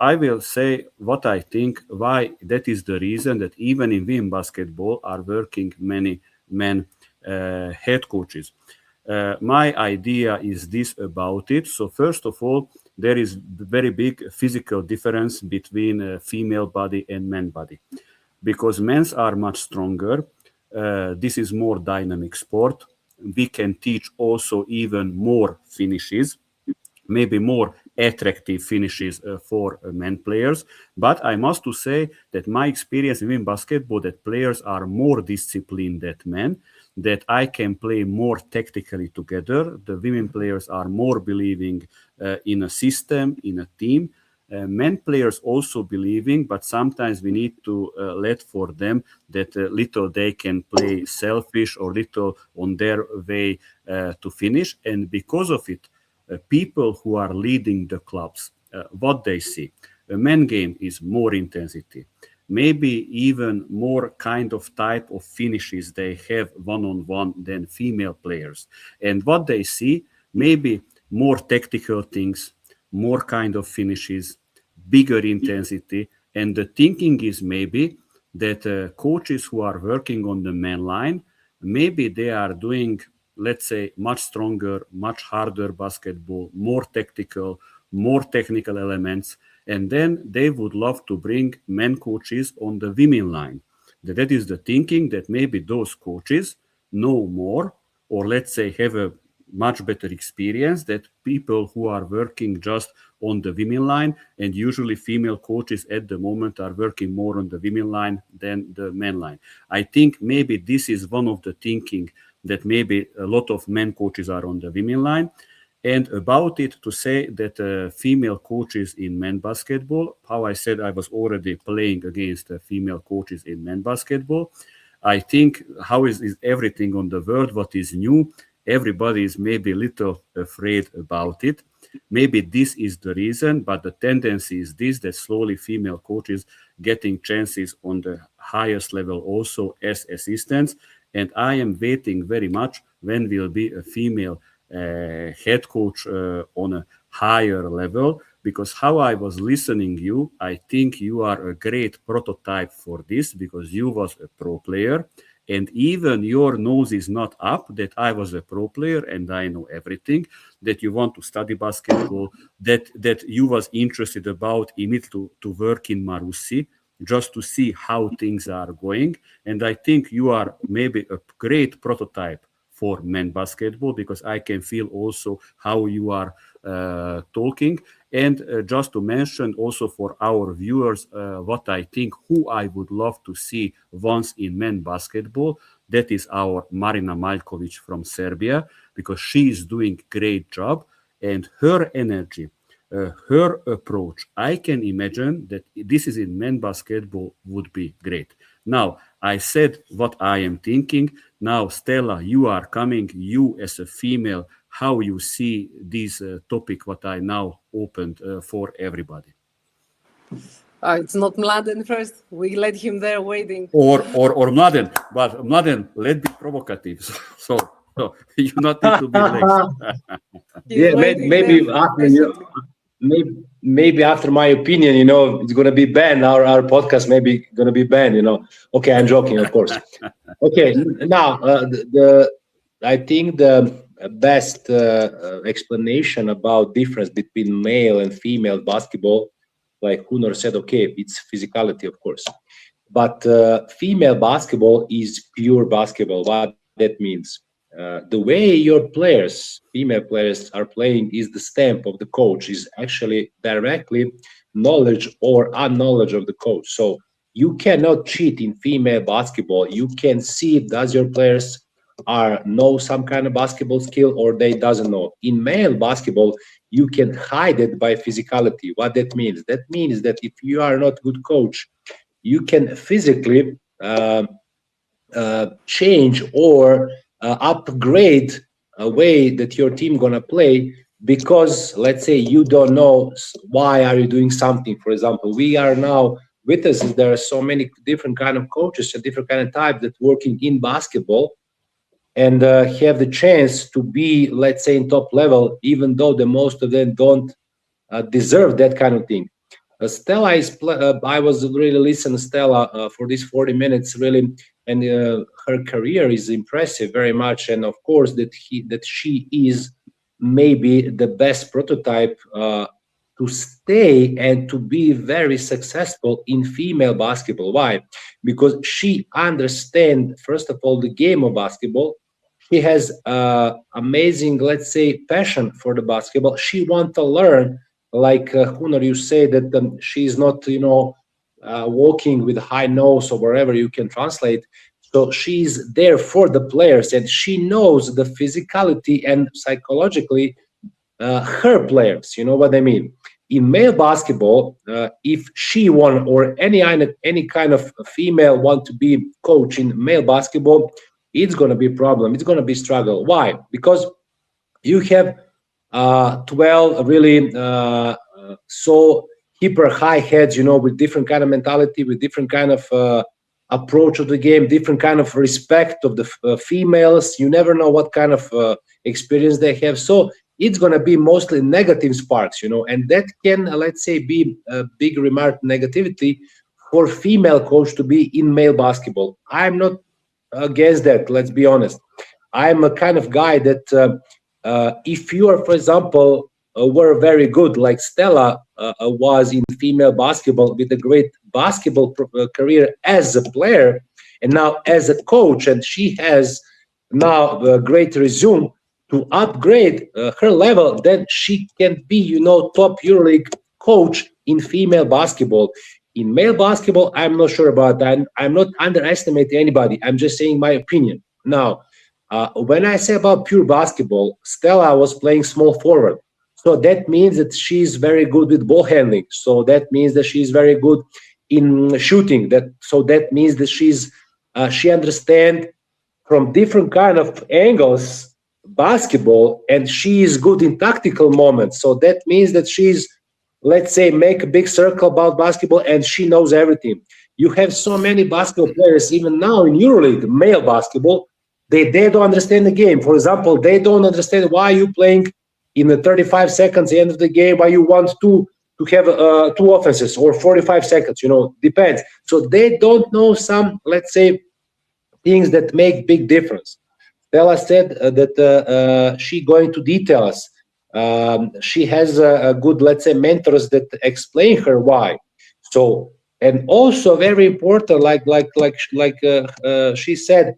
I will say what I think, why that is the reason that even in women basketball are working many men head coaches. My idea is this about it. So first of all, there is very big physical difference between female body and man body, because men's are much stronger. This is more dynamic sport. We can teach also even more finishes, maybe more attractive finishes for men players. But I must to say that my experience in basketball, that players are more disciplined than men, that I can play more tactically together. The women players are more believing in a system, in a team. Men players also believing, but sometimes we need to let for them that little they can play selfish or little on their way to finish. And because of it, people who are leading the clubs, what they see. A men game is more intensity, maybe even more kind of type of finishes they have one-on-one than female players. And what they see, maybe more tactical things, more kind of finishes, bigger intensity. And the thinking is maybe that coaches who are working on the man line, maybe they are doing, let's say, much stronger, much harder basketball, more tactical, more technical elements. And then they would love to bring men coaches on the women line. That is the thinking, that maybe those coaches know more, or let's say have a much better experience that people who are working just on the women line, and usually female coaches at the moment are working more on the women line than the men line. I think maybe this is one of the thinking, that maybe a lot of men coaches are on the women line. And about it, to say that female coaches in men basketball, how I said I was already playing against female coaches in men basketball. I think how is everything on the world, what is new, everybody is maybe a little afraid about it. Maybe this is the reason, but the tendency is this, that slowly female coaches getting chances on the highest level also as assistants. And I am waiting very much when will be a female head coach on a higher level, because how I was listening you, I think you are a great prototype for this, because you was a pro player and even your nose is not up that I was a pro player and I know everything, that you want to study basketball, that you was interested about immediately to work in Maroussi, just to see how things are going. And I think you are maybe a great prototype for men basketball, because I can feel also how you are talking. And just to mention also for our viewers, what I think, who I would love to see once in men basketball, that is our Marina Maljkovic from Serbia, because she is doing great job, and her energy, her approach, I can imagine that this is in men basketball would be great. Now, I said what I am thinking. Now, Stella, you are coming, you as a female, how you see this topic, what I now opened for everybody. It's not Mladen first. We let him there waiting. Or Mladen, but Mladen, let's be provocative. So you not need to be late. Yeah, maybe after you, maybe after my opinion, it's going to be banned. Our podcast maybe going to be banned. Okay, I'm joking, of course. Okay, now I think the best explanation about difference between male and female basketball, like Hunor said, okay, it's physicality, of course, but female basketball is pure basketball. What that means? The way your players, female players, are playing is the stamp of the coach, is actually directly knowledge or unknowledge of the coach. So you cannot cheat in female basketball. You can see does your players know some kind of basketball skill or they doesn't know. In male basketball, you can hide it by physicality. What that means? That means that if you are not good coach, you can physically change or upgrade a way that your team gonna play, because let's say you don't know why are you doing something. For example, we are now with us, there are so many different kind of coaches and different kind of type that working in basketball and have the chance to be, let's say, in top level, even though the most of them don't deserve that kind of thing. Stella is I was really listening to Stella for these 40 minutes really, and her career is impressive very much, and of course that she is maybe the best prototype to stay and to be very successful in female basketball. Why? Because she understands, first of all, the game of basketball. She has amazing, let's say, passion for the basketball. She wants to learn, like Hunor, you say that she's not, walking with a high nose or wherever you can translate. So she's there for the players, and she knows the physicality and psychologically her players. You know what I mean? In male basketball, if she won or any kind of female want to be coach in male basketball, it's going to be a problem. It's going to be struggle. Why? Because you have 12 really so hyper high heads, with different kind of mentality, with different kind of approach of the game, different kind of respect of the females. You never know what kind of experience they have. So it's going to be mostly negative sparks, and that can, let's say, be a big remark negativity for female coach to be in male basketball. I'm not against that, let's be honest. I'm a kind of guy that if you are, for example, were very good, like Stella was in female basketball with a great basketball career as a player and now as a coach, and she has now a great resume to upgrade her level, then she can be, top EuroLeague coach in female basketball. In male basketball, I'm not sure about that. I'm not underestimating anybody. I'm just saying my opinion. Now, when I say about pure basketball, Stella was playing small forward. So that means that she's very good with ball handling. So that means that she's very good in shooting. So that means that she understands from different kind of angles basketball, and she is good in tactical moments. So that means that she's, let's say, make a big circle about basketball, and she knows everything. You have so many basketball players, even now in EuroLeague, male basketball, they don't understand the game. For example, they don't understand why you playing in the 35 seconds, the end of the game, why you want to have two offenses or 45 seconds, depends. So they don't know some, let's say, things that make big difference. Stella said that she going to detail us. She has a good, let's say, mentors that explain her why. So, and also very important, like she said,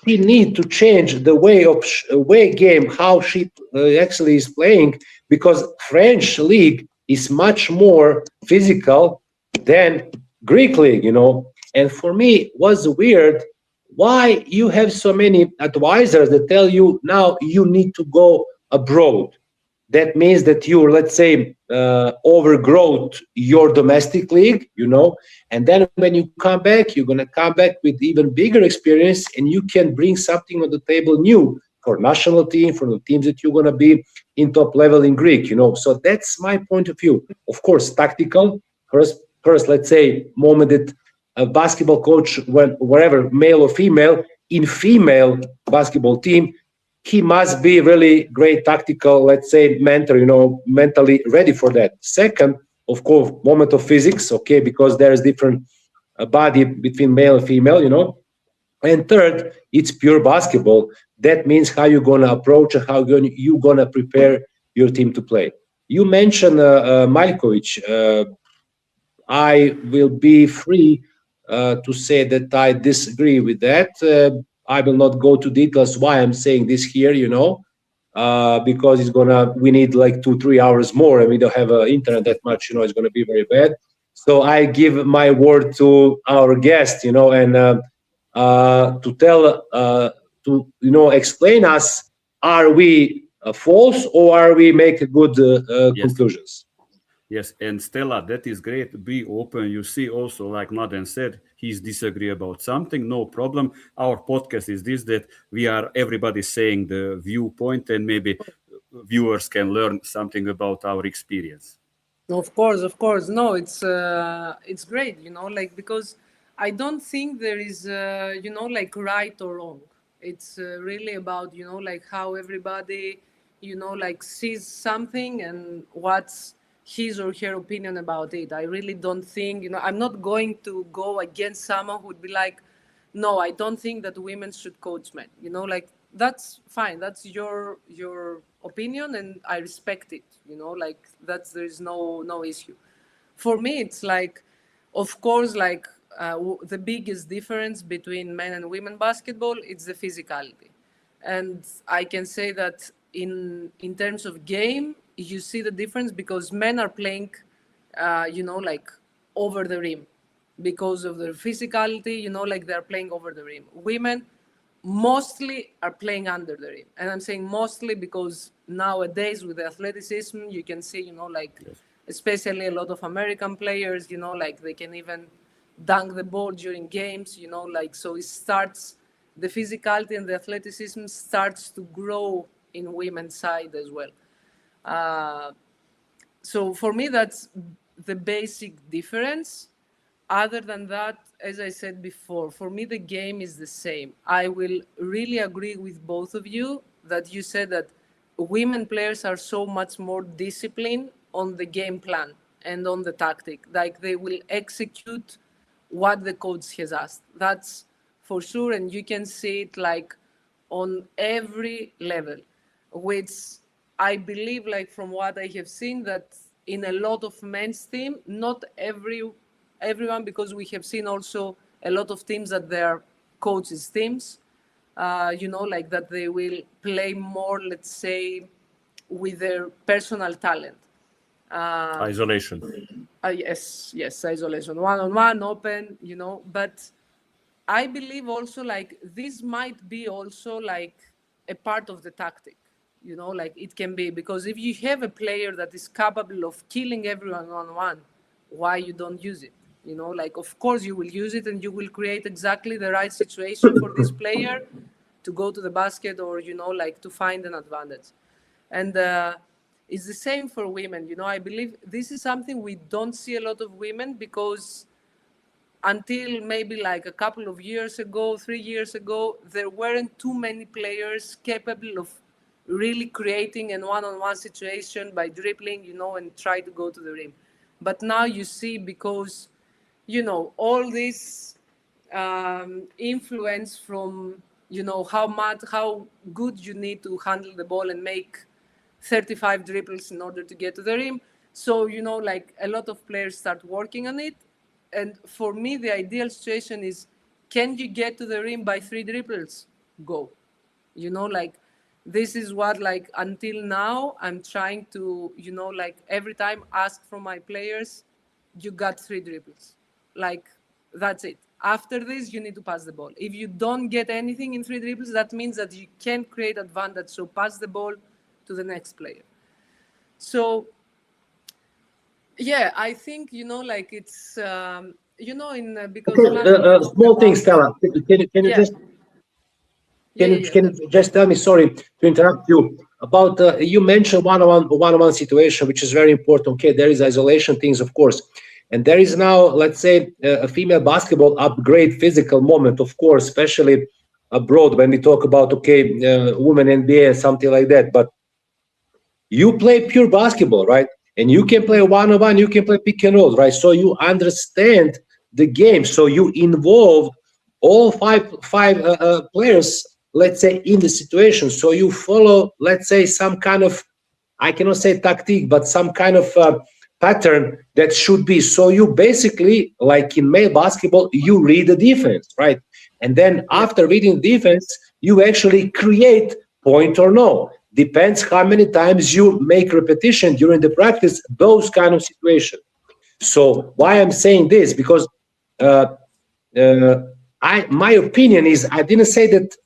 she need to change the way game how she actually is playing, because French league is much more physical than Greek league, And for me, it was weird why you have so many advisors that tell you now you need to go abroad. That means that you, let's say, overgrow your domestic league, and then when you come back, you're going to come back with even bigger experience, and you can bring something on the table new for national team, for the teams that you're going to be in top level in Greek, So that's my point of view. Of course, tactical. First, let's say, moment that a basketball coach, wherever, male or female, in female basketball team, he must be really great tactical, let's say, mentor, mentally ready for that. Second, of course, moment of physics, okay, because there's different body between male and female, And third, it's pure basketball. That means how you're going to approach and how you're going to prepare your team to play. You mentioned Maljkovic. I will be free to say that I disagree with that. I will not go to details why I'm saying this here, because we need like 2-3 hours more, and we don't have internet that much, it's going to be very bad. So I give my word to our guest, and to tell, explain us, are we false or are we make good conclusions? Yes, and Stella, that is great. Be open. You see also, like Mladen said, he's disagree about something, no problem. Our podcast is this, that we are everybody saying the viewpoint, and maybe viewers can learn something about our experience. Of course. No, it's great, because I don't think there is, right or wrong. It's really about, how everybody, sees something and what's his or her opinion about it. I really don't think, I'm not going to go against someone who would be like, no, I don't think that women should coach men. That's fine. That's your opinion, and I respect it. There is no issue. For me, it's like, of course, the biggest difference between men and women basketball, it's the physicality, and I can say that in terms of game, you see the difference because men are playing, over the rim because of their physicality, they're playing over the rim. Women mostly are playing under the rim. And I'm saying mostly because nowadays with the athleticism, you can see, yes, especially a lot of American players, they can even dunk the ball during games, so it starts, the physicality and the athleticism starts to grow in women's side as well. So for me, that's the basic difference. Other than that, as I said before, for me, the game is the same. I will really agree with both of you that you said that women players are so much more disciplined on the game plan and on the tactic. Like they will execute what the coach has asked. That's for sure. And you can see it like on every level, which I believe, like from what I have seen, that in a lot of men's team, not everyone, because we have seen also a lot of teams that they're coaches teams, that they will play more, let's say, with their personal talent. Isolation. Yes, isolation. One-on-one, open, but I believe also this might be also a part of the tactic, it can be, because if you have a player that is capable of killing everyone one-on-one, why you don't use it? Of course you will use it, and you will create exactly the right situation for this player to go to the basket or, to find an advantage. And it's the same for women. I believe this is something we don't see a lot of women, because until maybe a couple of years ago, 3 years ago, there weren't too many players capable of really creating a one-on-one situation by dribbling, and try to go to the rim. But now you see, because, all these influence from, how good you need to handle the ball and make 35 dribbles in order to get to the rim. So, a lot of players start working on it. And for me, the ideal situation is, can you get to the rim by 3 dribbles? Go. This is what, until now, I'm trying to, every time ask from my players, you got 3 dribbles. That's it. After this, you need to pass the ball. If you don't get anything in 3 dribbles, that means that you can't create advantage. So pass the ball to the next player. So, yeah, I think, it's, because... Okay, small thing, Stella. Can you just... Can you just tell me, sorry to interrupt you, about you mentioned one-on-one situation, which is very important. Okay, there is isolation things, of course, and there is now, let's say, a female basketball upgrade physical moment, of course, especially abroad when we talk about, okay, women NBA, something like that. But you play pure basketball, right? And you can play one-on-one, you can play pick and roll, right? So you understand the game, so you involve all five players, let's say, in the situation. So you follow, let's say, some kind of, I cannot say tactic, but some kind of pattern that should be. So you basically, like in male basketball, you read the defense, right? And then after reading defense, you actually create point or no. Depends how many times you make repetition during the practice, those kind of situations. So why I'm saying this, because my opinion is, I didn't say that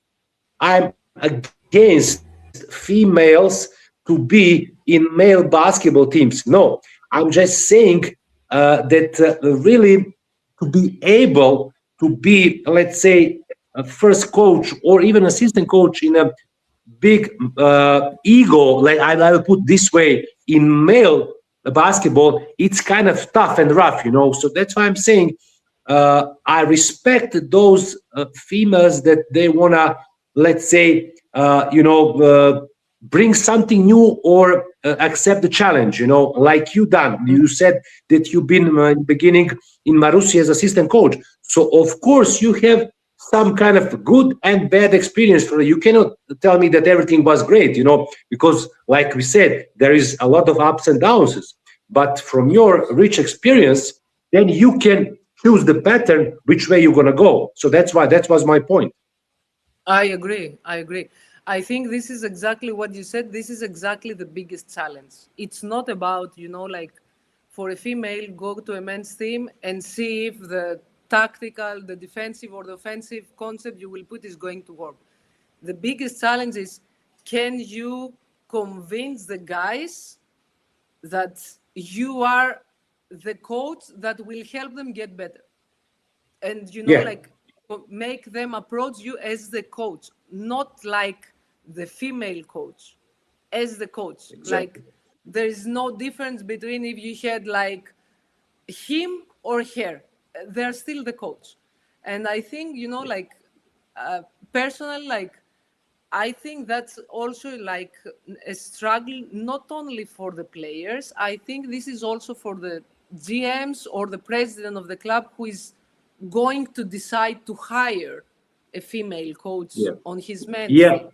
I'm against females to be in male basketball teams. No, I'm just saying that really to be able to be, let's say, a first coach or even assistant coach in a big ego, like I will put this way, in male basketball, it's kind of tough and rough, So that's why I'm saying I respect those females that they wanna, let's say, bring something new or accept the challenge, like you done. You said that you've been in the beginning in Maroussi as assistant coach. So of course you have some kind of good and bad experience. You cannot tell me that everything was great, because like we said, there is a lot of ups and downs. But from your rich experience, then you can choose the pattern, which way you're going to go. So that was my point. I agree. I think this is exactly what you said. This is exactly the biggest challenge. It's not about, for a female, go to a men's team and see if the tactical, the defensive or the offensive concept you will put is going to work. The biggest challenge is, can you convince the guys that you are the coach that will help them get better? And, make them approach you as the coach, not like the female coach, as the coach. Exactly. There is no difference between if you had him or her. They're still the coach. And I think, personally, I think that's also a struggle, not only for the players. I think this is also for the GMs or the president of the club who is going to decide to hire a female coach on his men's team.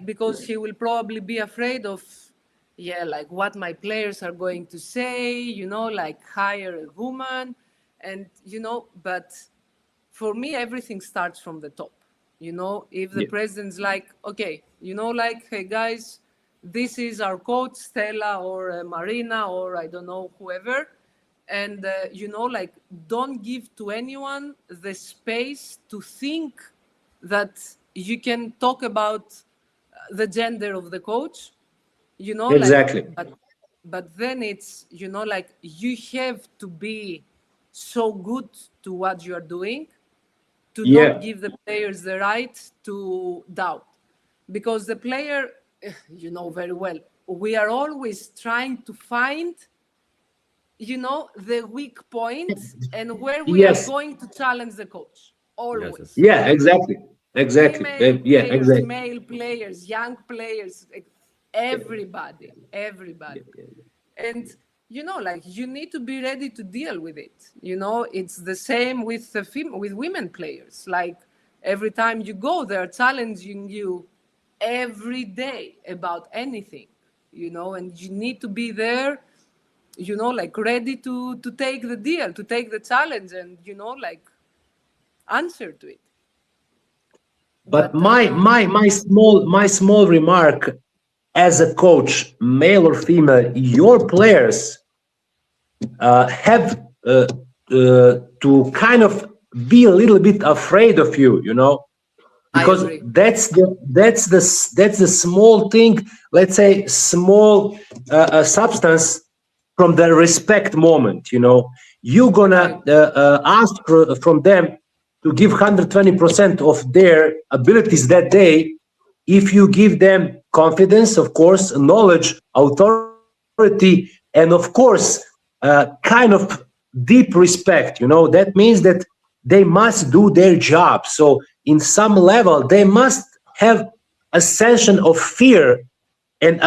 Because he will probably be afraid of, what my players are going to say, hire a woman. And, but for me, everything starts from the top. If the president's okay, hey guys, this is our coach, Stella or Marina, or I don't know, whoever. And, don't give to anyone the space to think that you can talk about the gender of the coach, Exactly. But then it's, you have to be so good to what you are doing to not give the players the right to doubt. Because the player, very well, we are always trying to find, the weak point and where we are going to challenge the coach. Always. Yeah, exactly. Female players, exactly. Male players, young players, everybody. And like you need to be ready to deal with it. It's the same with with women players. Like every time you go, they're challenging you every day about anything, and you need to be there, like ready to take the deal, to take the challenge, and like answer to it. But my small remark, as a coach, male or female, your players have to kind of be a little bit afraid of you, because that's the small thing, let's say small substance from the respect moment. You're gonna ask from them to give 120% of their abilities that day. If you give them confidence, of course, knowledge, authority, and of course kind of deep respect, that means that they must do their job. So in some level they must have a sense of fear and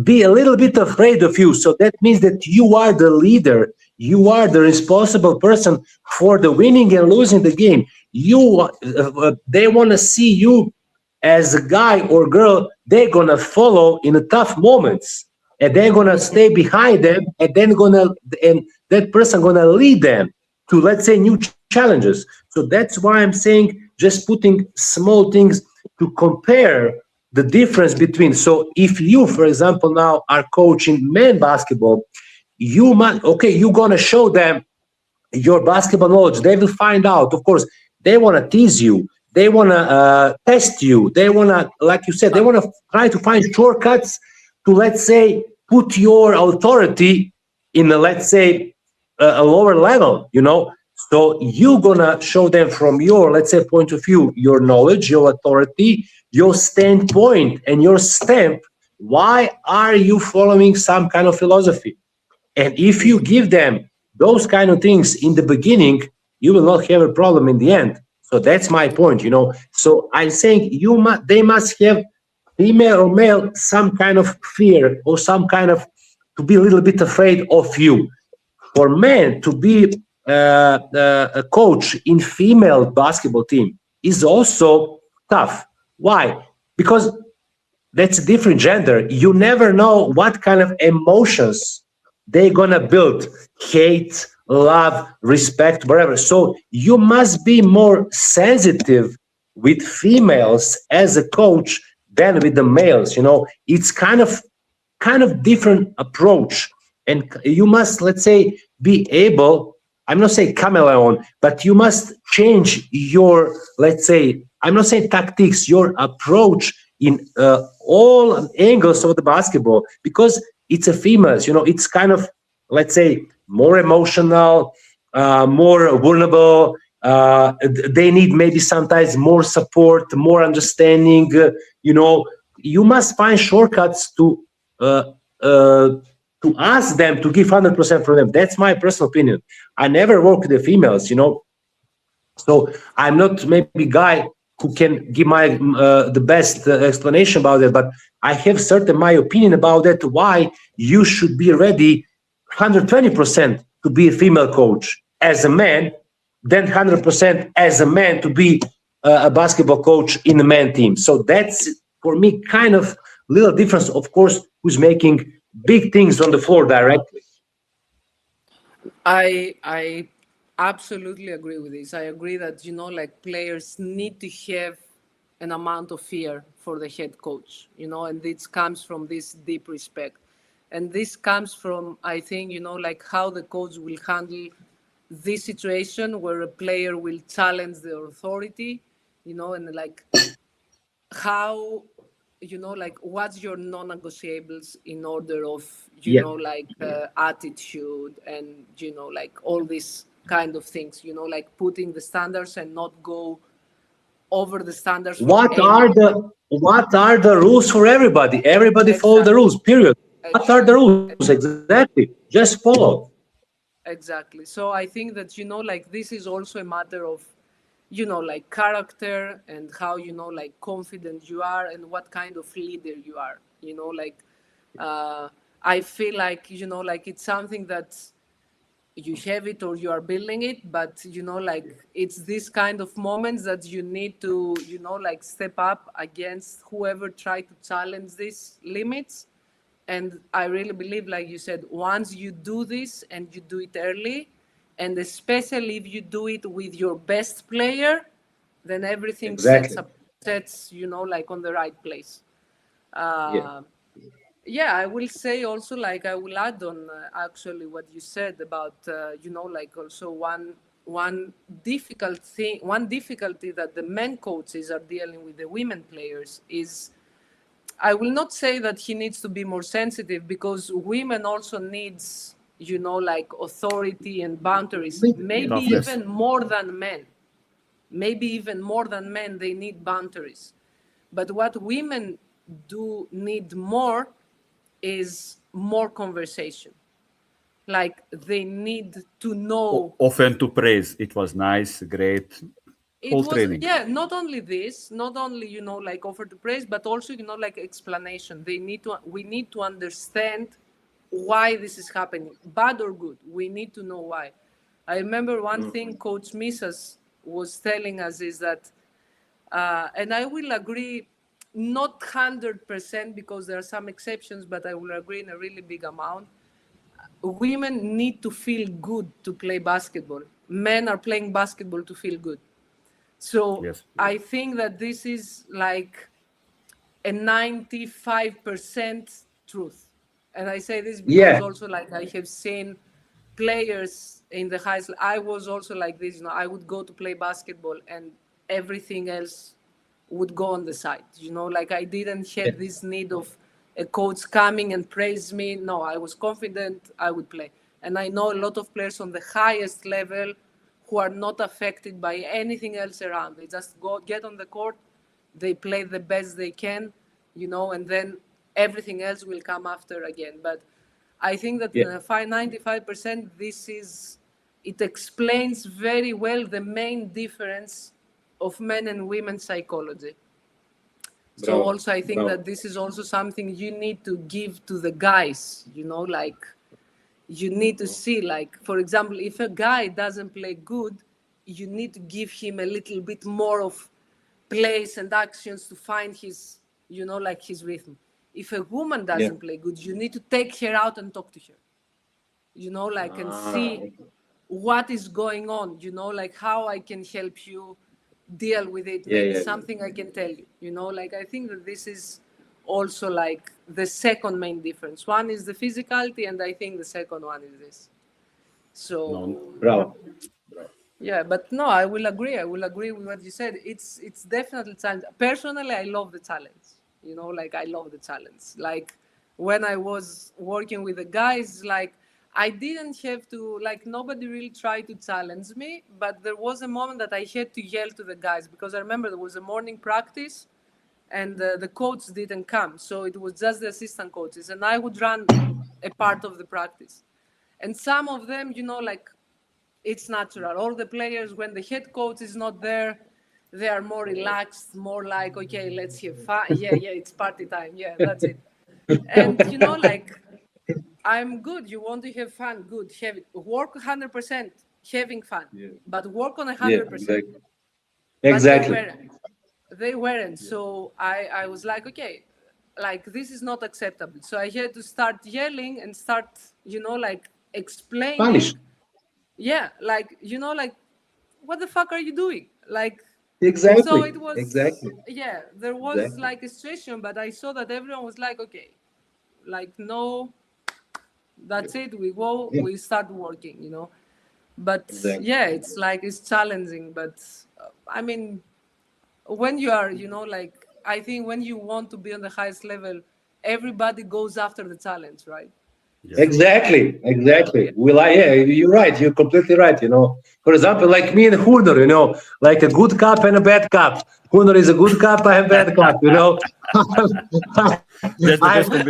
be a little bit afraid of you. So that means that you are the leader, you are the responsible person for the winning and losing the game. They want to see you as a guy or girl they're gonna follow in the tough moments, and they're gonna stay behind them, and that person gonna lead them to, let's say, new challenges. So that's why I'm saying just putting small things to compare the difference between. So if you, for example, now are coaching men basketball, you're gonna show them your basketball knowledge. They will find out. Of course, they want to tease you. They want to test you. They want to, like you said, they want to try to find shortcuts to, let's say, put your authority in a, let's say, a lower level. So you're gonna show them from your, let's say, point of view, your knowledge, your authority, your standpoint, and your stamp. Why are you following some kind of philosophy? And if you give them those kind of things in the beginning, you will not have a problem in the end. So that's my point. So I'm saying they must have, female or male, some kind of fear or some kind of, to be a little bit afraid of you. For men to be a coach in female basketball team is also tough. Why? Because that's a different gender. You never know what kind of emotions they're gonna build: hate, love, respect, whatever. So you must be more sensitive with females as a coach than with the males. It's kind of different approach, and you must, let's say, be able, I'm not saying chameleon, but you must change your, let's say, I'm not saying tactics, your approach in all angles of the basketball, because it's a females, it's kind of, let's say, more emotional, more vulnerable. They need maybe sometimes more support, more understanding. You must find shortcuts to ask them to give 100% for them. That's my personal opinion. I never work with the females, so I'm not maybe guy who can give my the best explanation about it, but I have certain my opinion about that. Why you should be ready 120% to be a female coach as a man, then 100% as a man to be a basketball coach in the man team. So that's for me kind of little difference, of course, who's making big things on the floor directly. I absolutely agree with this. I agree that like players need to have an amount of fear for the head coach, and this comes from this deep respect, and this comes from, I think, like how the coach will handle this situation where a player will challenge the authority, and like how, like what's your non-negotiables in order of, like attitude and, like all these kind of things, like putting the standards and not go over the standards. What are the rules for everybody? Everybody follow the rules, period. What are the rules? Exactly. Just follow. Exactly. So I think that, like this is also a matter of, like character and how, like confident you are and what kind of leader you are, like I feel like, you know, like it's something that you have it or you are building it, but, you know, like it's this kind of moments that you need to, you know, like step up against whoever try to challenge these limits. And I really believe, like you said, once you do this and you do it early, and especially if you do it with your best player, then everything sets, you know, like on the right place. Yeah, I will say also, like I will add on actually what you said about, you know, like also one difficulty that the men coaches are dealing with the women players is, I will not say that he needs to be more sensitive, because women also needs, you know, like authority and boundaries, maybe even more than men. Maybe even more than men, they need boundaries. But what women do need more is more conversation. Like they need to know. Often to praise. It was nice, great. Whole training. Yeah, not only this, not only, you know, like offer to praise, but also, you know, like explanation. We need to understand why this is happening, bad or good. We need to know why. I remember one thing Coach Misas was telling us is that, and I will agree, not 100%, because there are some exceptions, but I will agree in a really big amount. Women need to feel good to play basketball. Men are playing basketball to feel good. So yes. I think that this is like a 95% truth. And I say this because also, like, I have seen players in the highest. I was also like this, you know, I would go to play basketball and everything else would go on the side, you know, like I didn't have this need of a coach coming and praise me. No, I was confident I would play. And I know a lot of players on the highest level who are not affected by anything else around. They just get on the court, they play the best they can, you know, and then everything else will come after again. But I think that 95%, it explains very well the main difference of men and women's psychology. So also I think that this is also something you need to give to the guys, you know, like you need to see, like, for example, if a guy doesn't play good, you need to give him a little bit more of plays and actions to find his, you know, like his rhythm. If a woman doesn't play good, you need to take her out and talk to her, you know, like, and see what is going on, you know, like how I can help you deal with it. Maybe something I can tell you, you know, like I think that this is also like the second main difference. One is the physicality, and I think the second one is this. So yeah, but no, I will agree with what you said. It's definitely challenge. Personally, I love the challenge, you know, like I love the challenge. Like when I was working with the guys, like I didn't have to, like, nobody really tried to challenge me, but there was a moment that I had to yell to the guys, because I remember there was a morning practice and the coach didn't come. So it was just the assistant coaches, and I would run a part of the practice. And some of them, you know, like, it's natural. All the players, when the head coach is not there, they are more relaxed, more like, okay, let's have fun. Yeah, it's party time. Yeah, that's it. And, you know, like, I'm good. You want to have fun? Good. Have it. Work 100%, having fun, but work on 100%. Exactly. They weren't. So I was like, okay, like this is not acceptable. So I had to start yelling and start, you know, like explaining. Punish. Yeah, like, you know, like, what the fuck are you doing? Like, exactly. So it was there was like a situation, but I saw that everyone was like, okay, like, no. That's it. We go. We start working. You know, but it's like it's challenging. But I mean, when you are, you know, like I think when you want to be on the highest level, everybody goes after the challenge, right? Yes. Exactly. Well, you're right. You're completely right. You know, for example, like me and Hunor, you know, like a good cup and a bad cup. Hunor is a good cup, I have bad cup. You know,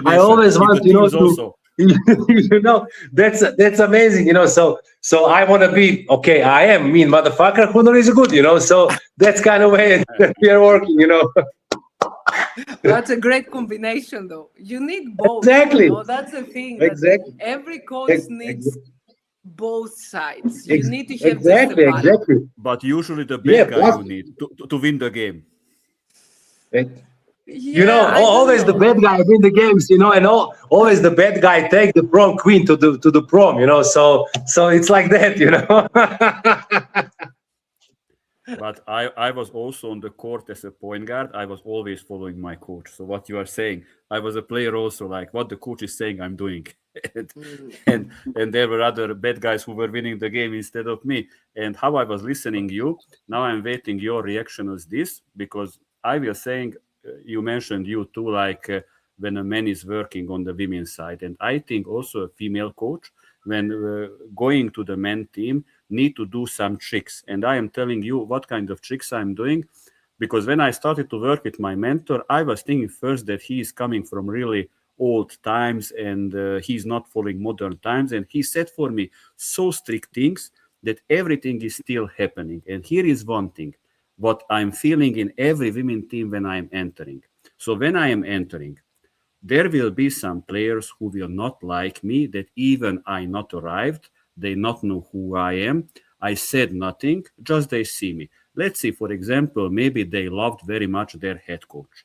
I always want, you know, to. You know, that's amazing, you know. So I want to be okay. I am mean motherfucker. Hunor is good, you know. So that's kind of way that we are working, you know. That's a great combination, though. You need both. Exactly. That's the thing. That Exactly. every coach needs both sides. You need to have exactly. just the balance. Exactly. But usually the Yeah, bad guy you need to win the game. Always the bad guy win the games, and always the bad guy take the prom queen to the prom, so it's like that. But I was also on the court as a point guard. I was always following my coach. So what you are saying, I was a player also, like what the coach is saying, I'm doing. and there were other bad guys who were winning the game instead of me. And how I was listening you, now I'm waiting your reaction on this, because I was saying, you mentioned you too, like when a man is working on the women's side. And I think also a female coach, when going to the men team, need to do some tricks. And I am telling you what kind of tricks I'm doing, because when I started to work with my mentor, I was thinking first that he is coming from really old times and he's not following modern times. And he said for me so strict things that everything is still happening. And here is one thing, what I'm feeling in every women team when I'm entering. So when I am entering, there will be some players who will not like me, that even I not arrived, they not know who I am. I said nothing, just they see me. Let's see, for example, maybe they loved very much their head coach.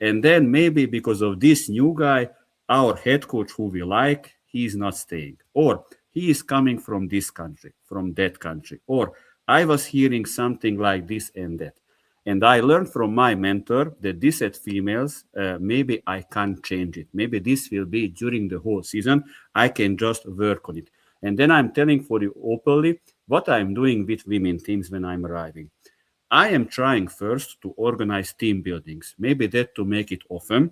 And then maybe because of this new guy, our head coach who we like, he is not staying. Or he is coming from this country, from that country. Or I was hearing something like this and that. And I learned from my mentor that this at females, maybe I can't change it. Maybe this will be during the whole season. I can just work on it. And then I'm telling for you openly what I'm doing with women teams when I'm arriving. I am trying first to organize team buildings. Maybe that to make it often,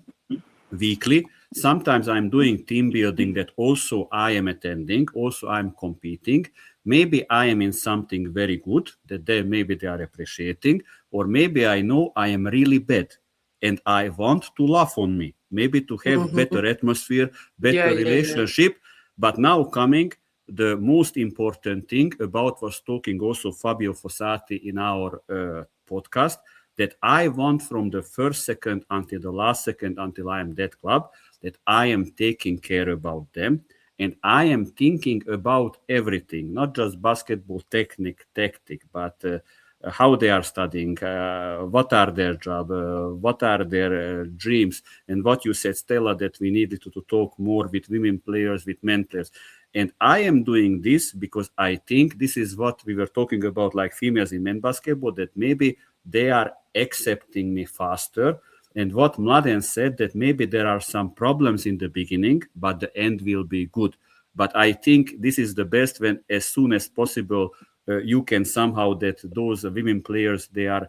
weekly. Sometimes I'm doing team building that also I am attending, also I'm competing. Maybe I am in something very good that maybe they are appreciating, or maybe I know I am really bad and I want to laugh on me, maybe to have better atmosphere, better relationship. But now coming, the most important thing about was talking also Fabio Fossati in our podcast, that I want from the first second until the last second, until I am that club, that I am taking care about them. And I am thinking about everything, not just basketball tactic, but how they are studying, what are their job, what are their dreams. And what you said, Stella, that we needed to talk more with women players, with men players. And I am doing this because I think this is what we were talking about, like females in men basketball, that maybe they are accepting me faster. And what Mladen said, that maybe there are some problems in the beginning, but the end will be good. But I think this is the best when as soon as possible you can somehow that those women players, they are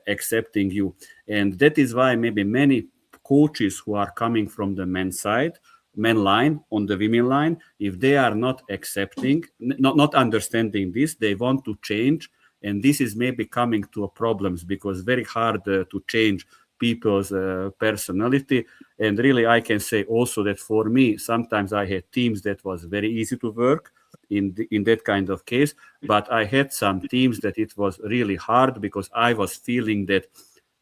accepting you. And that is why maybe many coaches who are coming from the men's side, men line on the women line, if they are not accepting, not understanding this, they want to change. And this is maybe coming to a problems, because very hard to change people's personality. And really, I can say also that for me, sometimes I had teams that was very easy to work in that kind of case. But I had some teams that it was really hard, because I was feeling that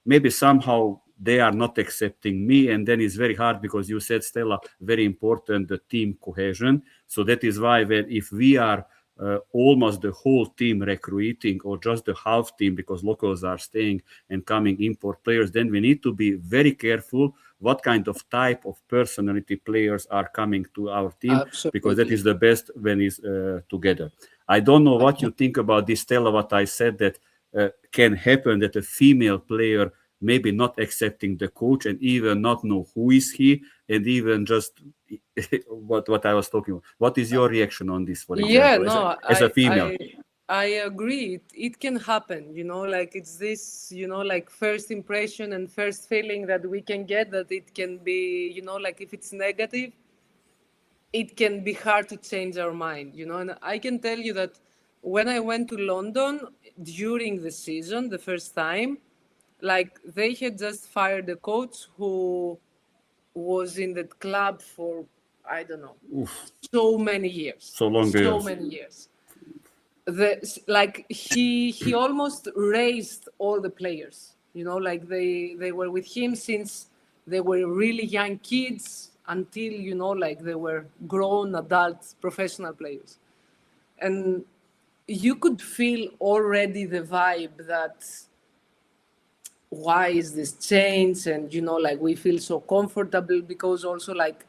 maybe somehow they are not accepting me. And then it's very hard, because you said, Stella, very important, the team cohesion. So that is why if we are almost the whole team recruiting, or just the half team because locals are staying and coming import players, then we need to be very careful what kind of type of personality players are coming to our team. Absolutely. Because that is the best when it's together. I don't know what you think about this, Stella, what I said, that can happen, that a female player maybe not accepting the coach and even not know who is he, and even just what I was talking about. What is your reaction on this, for example, as a female? I agree. It can happen, like it's this, like first impression and first feeling that we can get, that it can be, like if it's negative, it can be hard to change our mind, And I can tell you that when I went to London during the season, the first time, like they had just fired a coach who was in the club for, I don't know, so many years. So many years. He almost raised all the players, like they were with him since they were really young kids until, you know, like they were grown adult professional players. And you could feel already the vibe that why is this change? And, you know, like we feel so comfortable because also like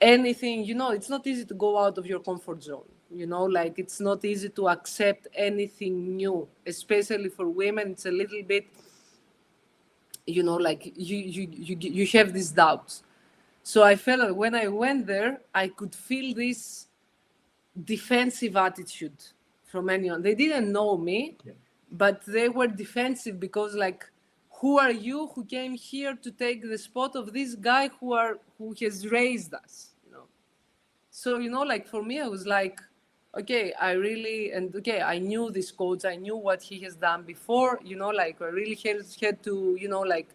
anything, you know, it's not easy to go out of your comfort zone. You know, like it's not easy to accept anything new, especially for women. It's a little bit, you know, like you have these doubts. So I felt that when I went there, I could feel this defensive attitude from anyone. They didn't know me, but they were defensive because like, who are you who came here to take the spot of this guy who has raised us, you know? So, you know, like for me, I was like, okay, I knew this coach, I knew what he has done before, you know, like I really had to, you know, like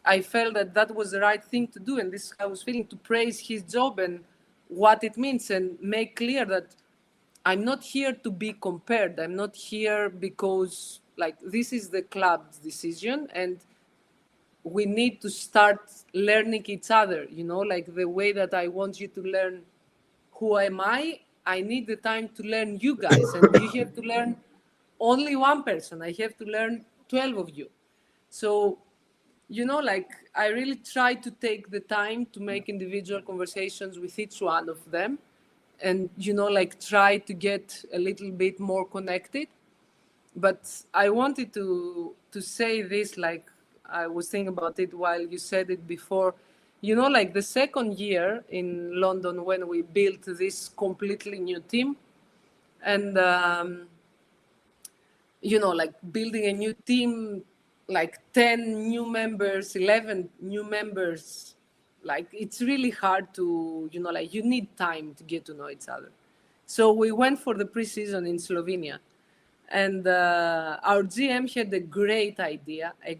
I felt that was the right thing to do. And this, I was feeling to praise his job and what it means and make clear that I'm not here to be compared. I'm not here because like this is the club's decision and we need to start learning each other, you know, like the way that I want you to learn who am I need the time to learn you guys, and you have to learn only one person. I have to learn 12 of you. So, you know, like I really try to take the time to make individual conversations with each one of them and, you know, like try to get a little bit more connected. But I wanted to say this, like I was thinking about it while you said it before. You know, like the second year in London when we built this completely new team and, you know, like building a new team, like 10 new members, 11 new members, like it's really hard to, you know, like you need time to get to know each other. So we went for the preseason in Slovenia. And our GM had a great idea. I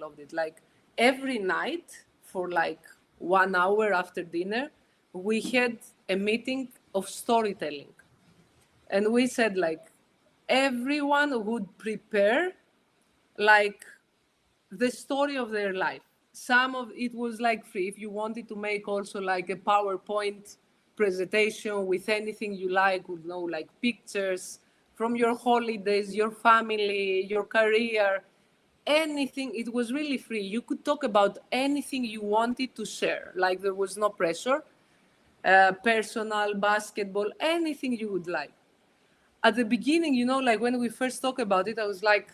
loved it. Like every night for like 1 hour after dinner, we had a meeting of storytelling. And we said like, everyone would prepare like the story of their life. Some of it was like free. If you wanted to make also like a PowerPoint presentation with anything you like, you know, like pictures from your holidays, your family, your career, anything, it was really free. You could talk about anything you wanted to share. Like there was no pressure, personal, basketball, anything you would like. At the beginning, you know, like when we first talked about it, I was like,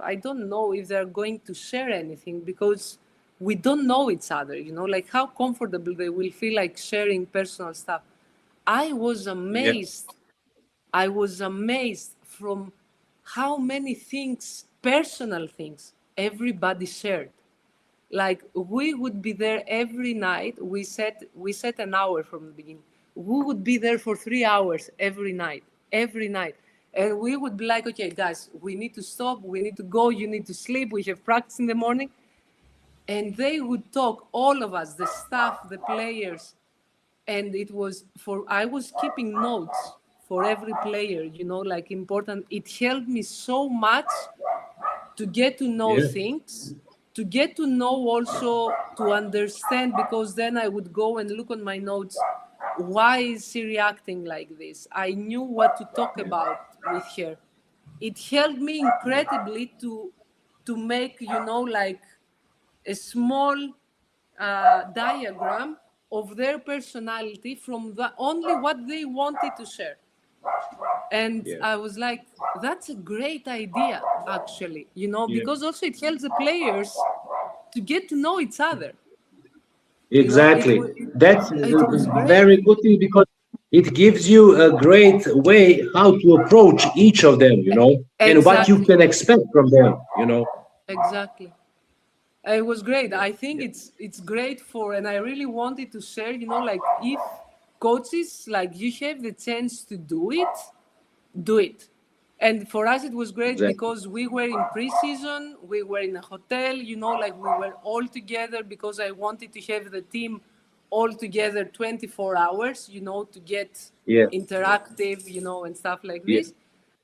I don't know if they're going to share anything because we don't know each other, you know, like how comfortable they will feel like sharing personal stuff. I was amazed. Yeah. I was amazed from how many things, personal things, everybody shared. Like we would be there every night. We set an hour from the beginning. We would be there for 3 hours every night. And we would be like, okay, guys, we need to stop. We need to go. You need to sleep. We have practice in the morning. And they would talk, all of us, the staff, the players. And it was I was keeping notes for every player, you know, like important. It helped me so much to get to know things, to get to know also, to understand, because then I would go and look on my notes. Why is she reacting like this? I knew what to talk about with her. It helped me incredibly to make, you know, like a small diagram of their personality from only what they wanted to share. And I was like, that's a great idea, actually, you know, because also it helps the players to get to know each other. Exactly. You know, that's a very good thing because it gives you a great way how to approach each of them, you know, and what you can expect from them, you know. Exactly. It was great. I think it's great and I really wanted to share, you know, like if coaches, like you have the chance to do it. And for us, it was great because we were in preseason, we were in a hotel, you know, like we were all together because I wanted to have the team all together 24 hours, you know, to get interactive, you know, and stuff like this.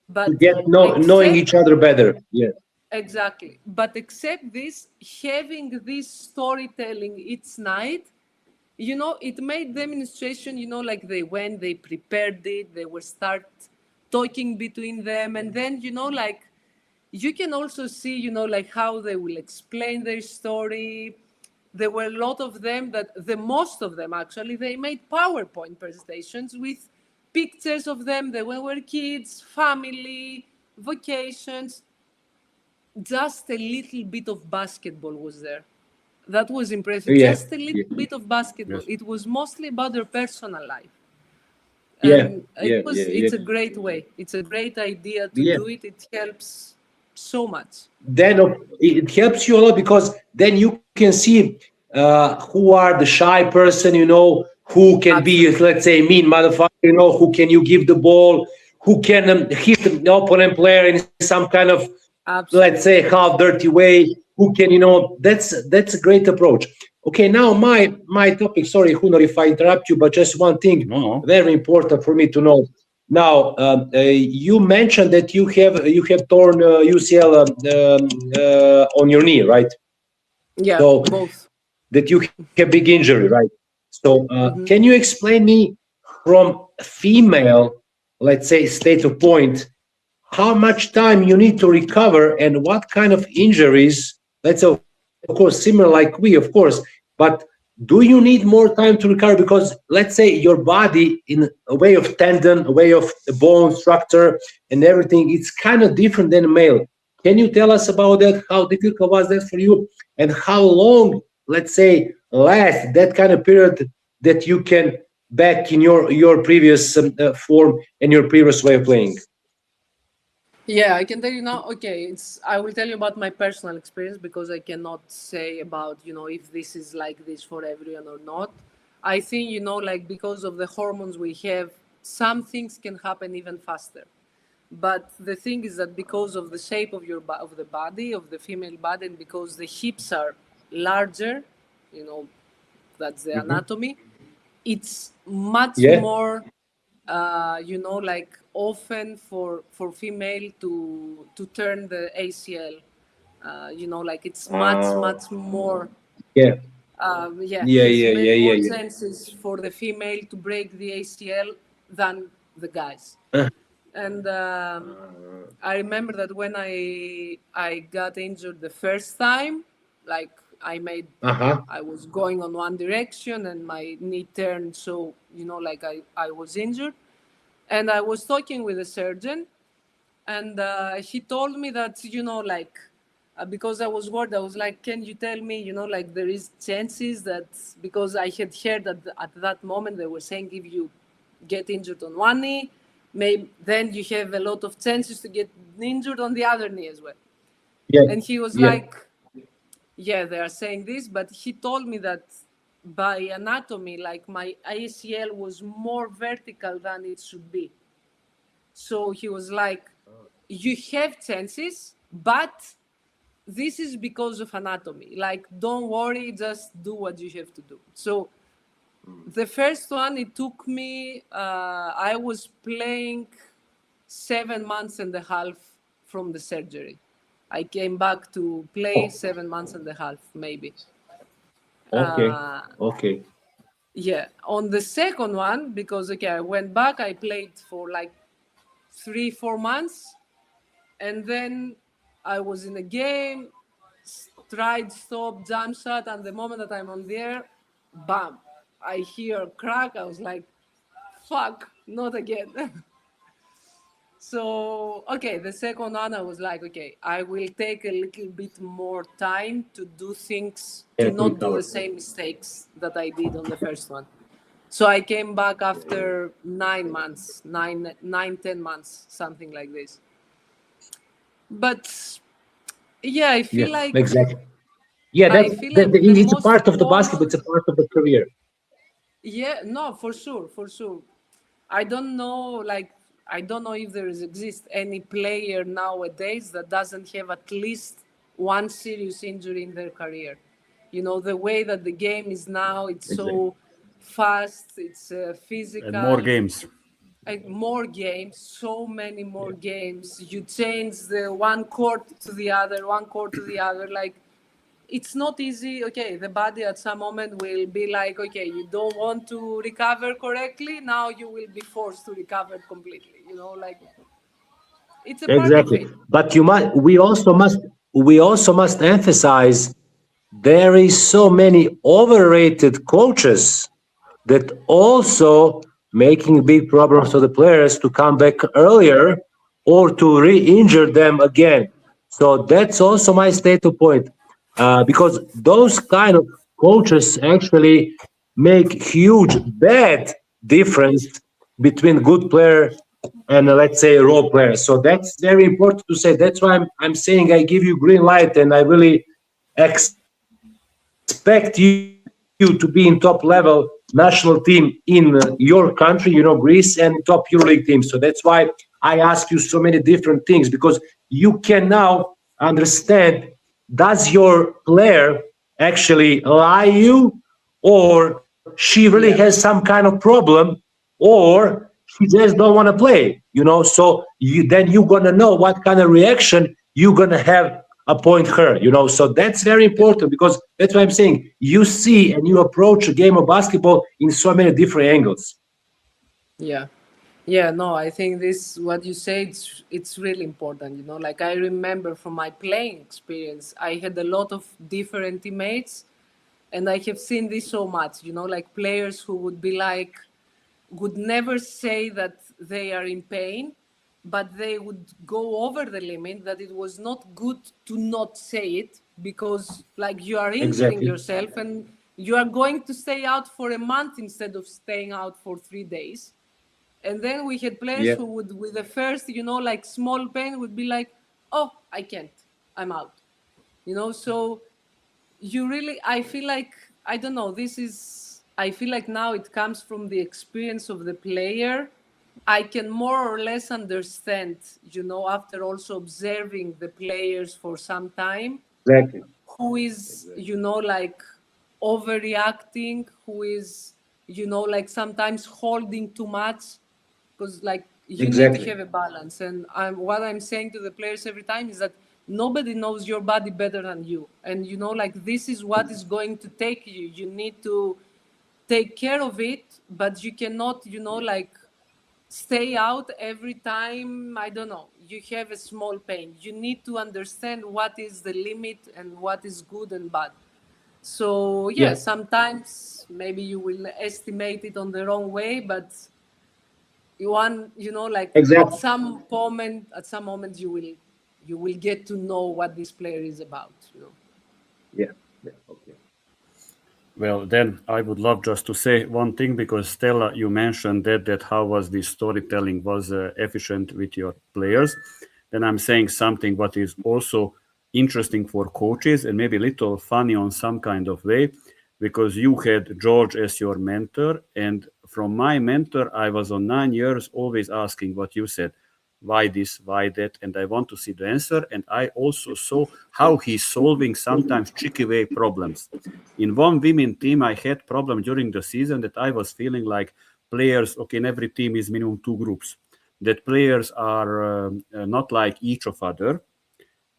But to get knowing each other better. Exactly. But except this, having this storytelling each night, it made demonstration, like they went, they prepared it, they will start talking between them. And then, like you can also see, like how they will explain their story. There were a lot of them most of them actually, they made PowerPoint presentations with pictures of them. They were kids, family, vacations. Just a little bit of basketball was there. That was impressive. Yeah, Just a little bit of basketball. Yes. It was mostly about their personal life. yeah, And yeah, it's a great way. It's a great idea to yeah. do it. It helps so much. Then it helps you a lot, because then you can see who are the shy person, who can be, let's say, mean motherfucker, who can you give the ball, who can hit the opponent player in some kind of, let's say, half dirty way, who can, that's a great approach. Okay, now my topic, sorry, Hunor, if I interrupt you, but just one thing, very important for me to know. Now, you mentioned that you have torn UCL on your knee, right? Yeah, so both. That you have big injury, right? So can you explain me from female, let's say, state of point, how much time you need to recover and what kind of injuries, let's say, of course, similar like we, of course, but do you need more time to recover? Because let's say your body, in a way of tendon, a way of bone structure and everything, it's kind of different than a male. Can you tell us about that? How difficult was that for you? And how long, let's say, last that kind of period that you can back in your previous form and your previous way of playing? Yeah, I can tell you now. Okay, I will tell you about my personal experience, because I cannot say about, if this is like this for everyone or not. I think, like because of the hormones we have, some things can happen even faster. But the thing is that because of the shape of of the body, of the female body, and because the hips are larger, that's the anatomy, it's much more like often for female to turn the ACL. Like it's much more. Yeah. More chances for the female to break the ACL than the guys. And I remember that when I got injured the first time, like I was going on one direction and my knee turned, so like I was injured. And I was talking with a surgeon, and he told me that, like, because I was worried, I was like, can you tell me, like there is chances that, because I had heard that at that moment they were saying if you get injured on one knee, maybe then you have a lot of chances to get injured on the other knee as well. Yeah. And he was like, yeah, they are saying this, but he told me that by anatomy, like my ACL was more vertical than it should be. So he was like, you have chances, but this is because of anatomy. Like, don't worry, just do what you have to do. So the first one, it took me, I was playing 7 months and a half from the surgery. I came back to play 7 months and a half, maybe. Okay. Yeah. On the second one, because, I went back, I played for like 3-4 months. And then I was in a game, stride, stop, jump shot. And the moment that I'm on the air, bam, I hear a crack. I was like, fuck, not again. So, the second one, I was like, I will take a little bit more time to do things, to not do the same mistakes that I did on the first one. So I came back after 9 months, 10 months, something like this. But I feel like exactly. Yeah, it's a part of the basketball. It's a part of the career. Yeah, no, for sure. I don't know if there exists any player nowadays that doesn't have at least one serious injury in their career. The way that the game is now, it's so fast, it's physical. And more games. like more games, so many more games. You change the one court to the other, one court to the other. Like, it's not easy. Okay, the body at some moment will be like, okay, you don't want to recover correctly. Now you will be forced to recover completely. You know, like, it's a part of Exactly. it. But we also must emphasize there is so many overrated coaches that also making big problems for the players to come back earlier or to re-injure them again. So that's also my stated point, because those kind of coaches actually make huge bad difference between good player and let's say role player. So that's very important to say. That's why I'm saying I give you green light, and I really expect you to be in top level national team in your country, Greece, and top EuroLeague team. So that's why I ask you so many different things, because you can now understand, does your player actually lie you, or she really has Yeah. some kind of problem, or she just don't want to play. So then you're gonna know what kind of reaction you're gonna have appoint her. So that's very important, because that's what I'm saying. You see and you approach a game of basketball in so many different angles. Yeah. Yeah, no, I think this what you say it's really important, Like, I remember from my playing experience, I had a lot of different teammates, and I have seen this so much, like players who would be like, would never say that they are in pain, but they would go over the limit, that it was not good to not say it, because like you are injuring Exactly. yourself and you are going to stay out for a month instead of staying out for 3 days. And then we had players Yeah. who would, with the first, like small pain, would be like, oh, I can't, I'm out. So you really, I feel like, I don't know, I feel like now it comes from the experience of the player. I can more or less understand, after also observing the players for some time, Exactly. who is, like overreacting, who is, like sometimes holding too much, because like you need to Exactly. have a balance. And what I'm saying to the players every time is that nobody knows your body better than you. And, like this is what is going to take you. You need to take care of it, but you cannot, like stay out every time, I don't know, you have a small pain. You need to understand what is the limit and what is good and bad. So yeah, Yeah. sometimes maybe you will estimate it on the wrong way, but you want, like Exactly. at some moment you will get to know what this player is about. Yeah. Yeah. Okay. Well, then I would love just to say one thing, because Stella, you mentioned that how was this storytelling was efficient with your players. Then I'm saying something what is also interesting for coaches and maybe a little funny on some kind of way, because you had George as your mentor, and from my mentor I was on 9 years always asking what you said, why this, why that, and I want to see the answer. And I also saw how he's solving sometimes tricky way problems. In one women team, I had problem during the season that I was feeling like players, okay, in every team is minimum 2 groups, that players are not like each of other,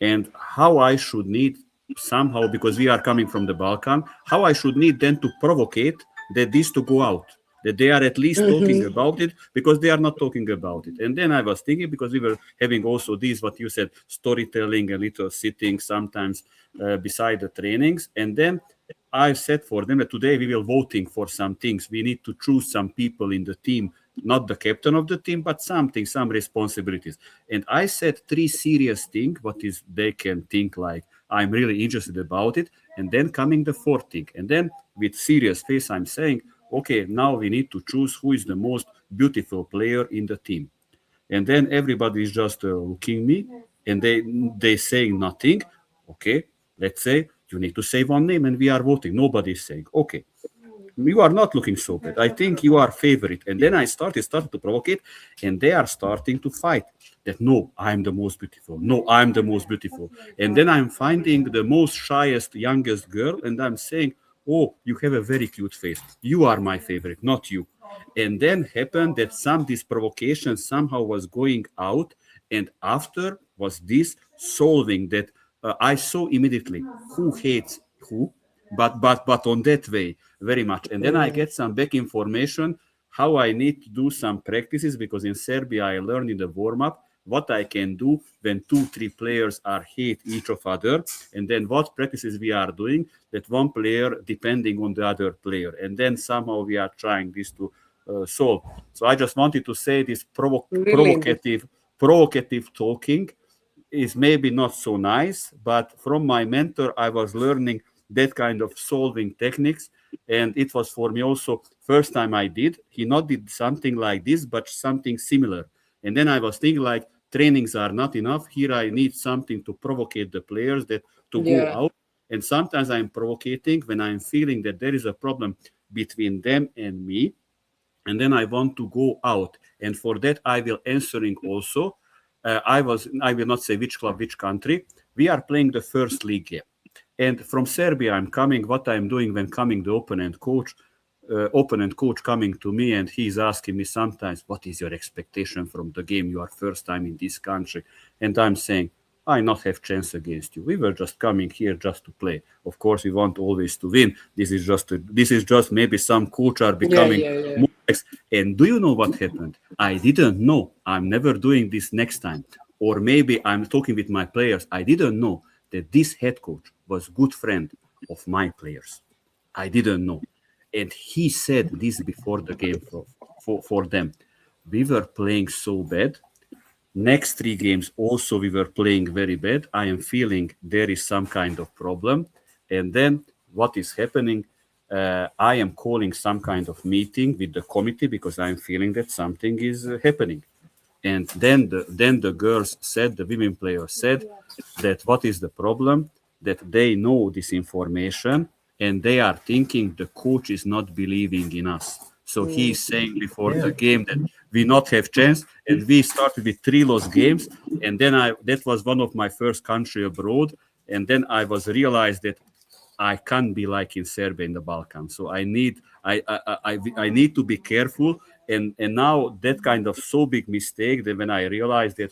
and how I should need somehow, because we are coming from the Balkan, how I should need then to provocate that this to go out, that they are at least talking about it, because they are not talking about it. And then I was thinking, because we were having also these, what you said, storytelling, a little sitting sometimes beside the trainings. And then I said for them that today we will voting for some things. We need to choose some people in the team, not the captain of the team, but something, some responsibilities. And I said 3 serious things, what is they can think like, I'm really interested about it. And then coming the 4th thing. And then with serious face, I'm saying, okay, now we need to choose who is the most beautiful player in the team. And then everybody is just looking me, and they saying nothing. Okay, let's say you need to say one name and we are voting. Nobody is saying, okay, you are not looking so bad, I think you are favorite. And then I started to provoke it, and they are starting to fight that, no, I'm the most beautiful, no, I'm the most beautiful. And then I'm finding the most shyest youngest girl, and I'm saying, oh, you have a very cute face, you are my favorite, not you. And then happened that this provocation somehow was going out, and after was this solving that I saw immediately who hates who, but on that way very much. And then I get some back information how I need to do some practices, because in Serbia I learned in the warm-up what I can do when 2-3 players are hate each of other, and then what practices we are doing that one player depending on the other player, and then somehow we are trying this to solve. So I just wanted to say this provocative talking is maybe not so nice, but from my mentor I was learning that kind of solving techniques, and it was for me also first time I did. He not did something like this, but something similar. And then I was thinking like trainings are not enough. Here I need something to provocate the players that to go out. And sometimes I'm provocating when I'm feeling that there is a problem between them and me. And then I want to go out. And for that, I will answering also. I will not say which club, which country. We are playing the first league game. And from Serbia, I'm coming, what I'm doing when coming the opponent coach coming to me, and he's asking me sometimes, what is your expectation from the game? You are first time in this country. And I'm saying, I not have chance against you. We were just coming here just to play. Of course, we want always to win. This is just maybe some coach are becoming more. And do you know what happened? I didn't know. I'm never doing this next time. Or maybe I'm talking with my players. I didn't know that this head coach was good friend of my players. I didn't know. And he said this before the game for them. We were playing so bad. Next 3 games also we were playing very bad. I am feeling there is some kind of problem. And then what is happening? I am calling some kind of meeting with the committee because I'm feeling that something is happening. And then the girls said, the women players said that what is the problem? That they know this information and they are thinking the coach is not believing in us. So he's saying before the game that we not have chance, and we started with 3 lost games. And then that was one of my first country abroad. And then I was realized that I can't be like in Serbia in the Balkans. So I need to be careful. And now that kind of so big mistake that when I realized that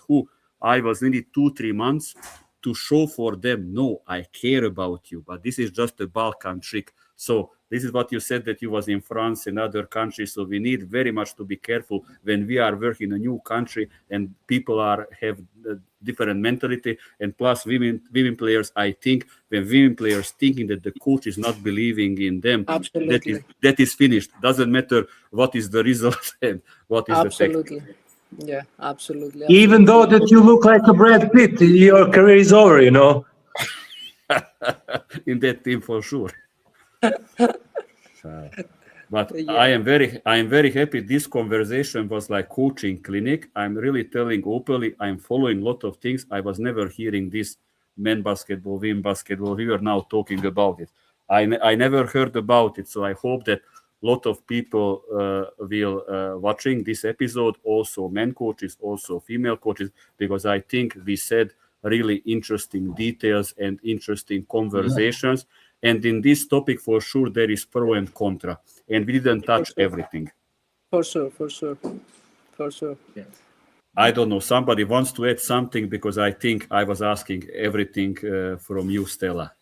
I was needed 2-3 months to show for them, no, I care about you, but this is just a Balkan trick. So this is what you said that you was in France and other countries. So we need very much to be careful when we are working in a new country and people have a different mentality. And plus women players, I think when women players thinking that the coach is not believing in them, that is finished. Doesn't matter what is the result and what is the technique. Yeah, absolutely. Even though that you look like a Brad Pitt, your career is over, you know. In that team for sure. But yeah. I am very happy. This conversation was like coaching clinic. I'm really telling openly. I'm following a lot of things. I was never hearing this men basketball, women basketball. We are now talking about it. I never heard about it. So I hope that a lot of people will watching this episode. Also men coaches, also female coaches, because I think we said really interesting details and interesting conversations. Yeah. And in this topic, for sure, there is pro and contra. And we didn't touch everything. For sure. Yes. I don't know. Somebody wants to add something because I think I was asking everything from you, Stella.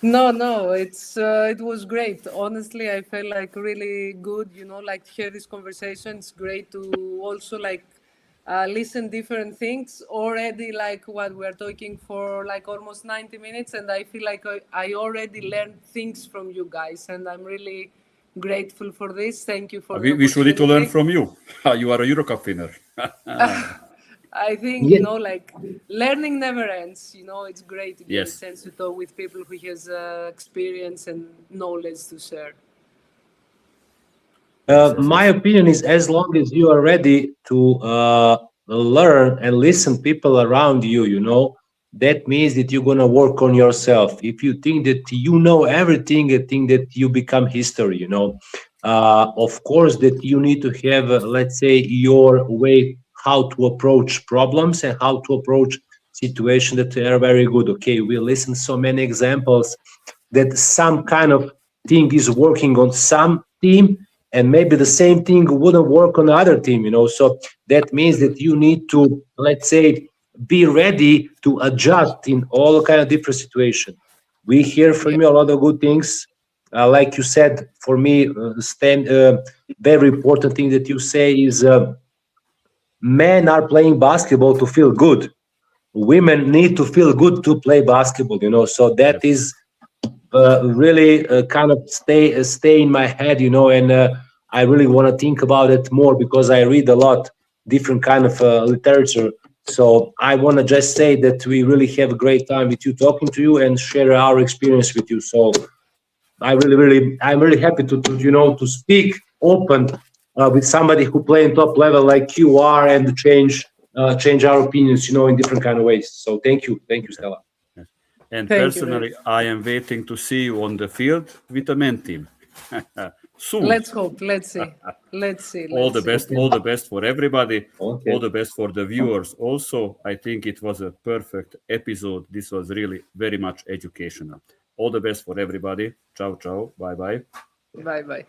No, it was great. Honestly, I felt like really good, like to hear this conversation. It's great to also like listen different things already, like what we're talking for like almost 90 minutes. And I feel like I already learned things from you guys, and I'm really grateful for this. Thank you for we should need to learn from you. You are a EuroCup winner. I think, like learning never ends. It's great to get a chance to talk with people who has experience and knowledge to share. My opinion is, as long as you are ready to learn and listen people around you, that means that you're going to work on yourself. If you think that you know everything, I think that you become history, Of course, that you need to have, let's say, your way how to approach problems and how to approach situations that are very good. Okay, we listen so many examples that some kind of thing is working on some team and maybe the same thing wouldn't work on the other team, so that means that you need to, let's say, be ready to adjust in all kind of different situations. We hear from you a lot of good things. Like you said, for me, very important thing that you say is men are playing basketball to feel good. Women need to feel good to play basketball, so that is really kind of stay in my head, and I really want to think about it more because I read a lot different kind of literature. So I want to just say that we really have a great time with you, talking to you and share our experience with you. So I'm really happy to speak open with somebody who play in top level like you are, and change our opinions, in different kind of ways. So thank you, Stella. And personally, I am waiting to see you on the field with the men team. Soon. Let's hope. Let's see. All the best. All the best for everybody. Okay. All the best for the viewers. Also, I think it was a perfect episode. This was really very much educational. All the best for everybody. Ciao, ciao. Bye, bye. Bye, bye.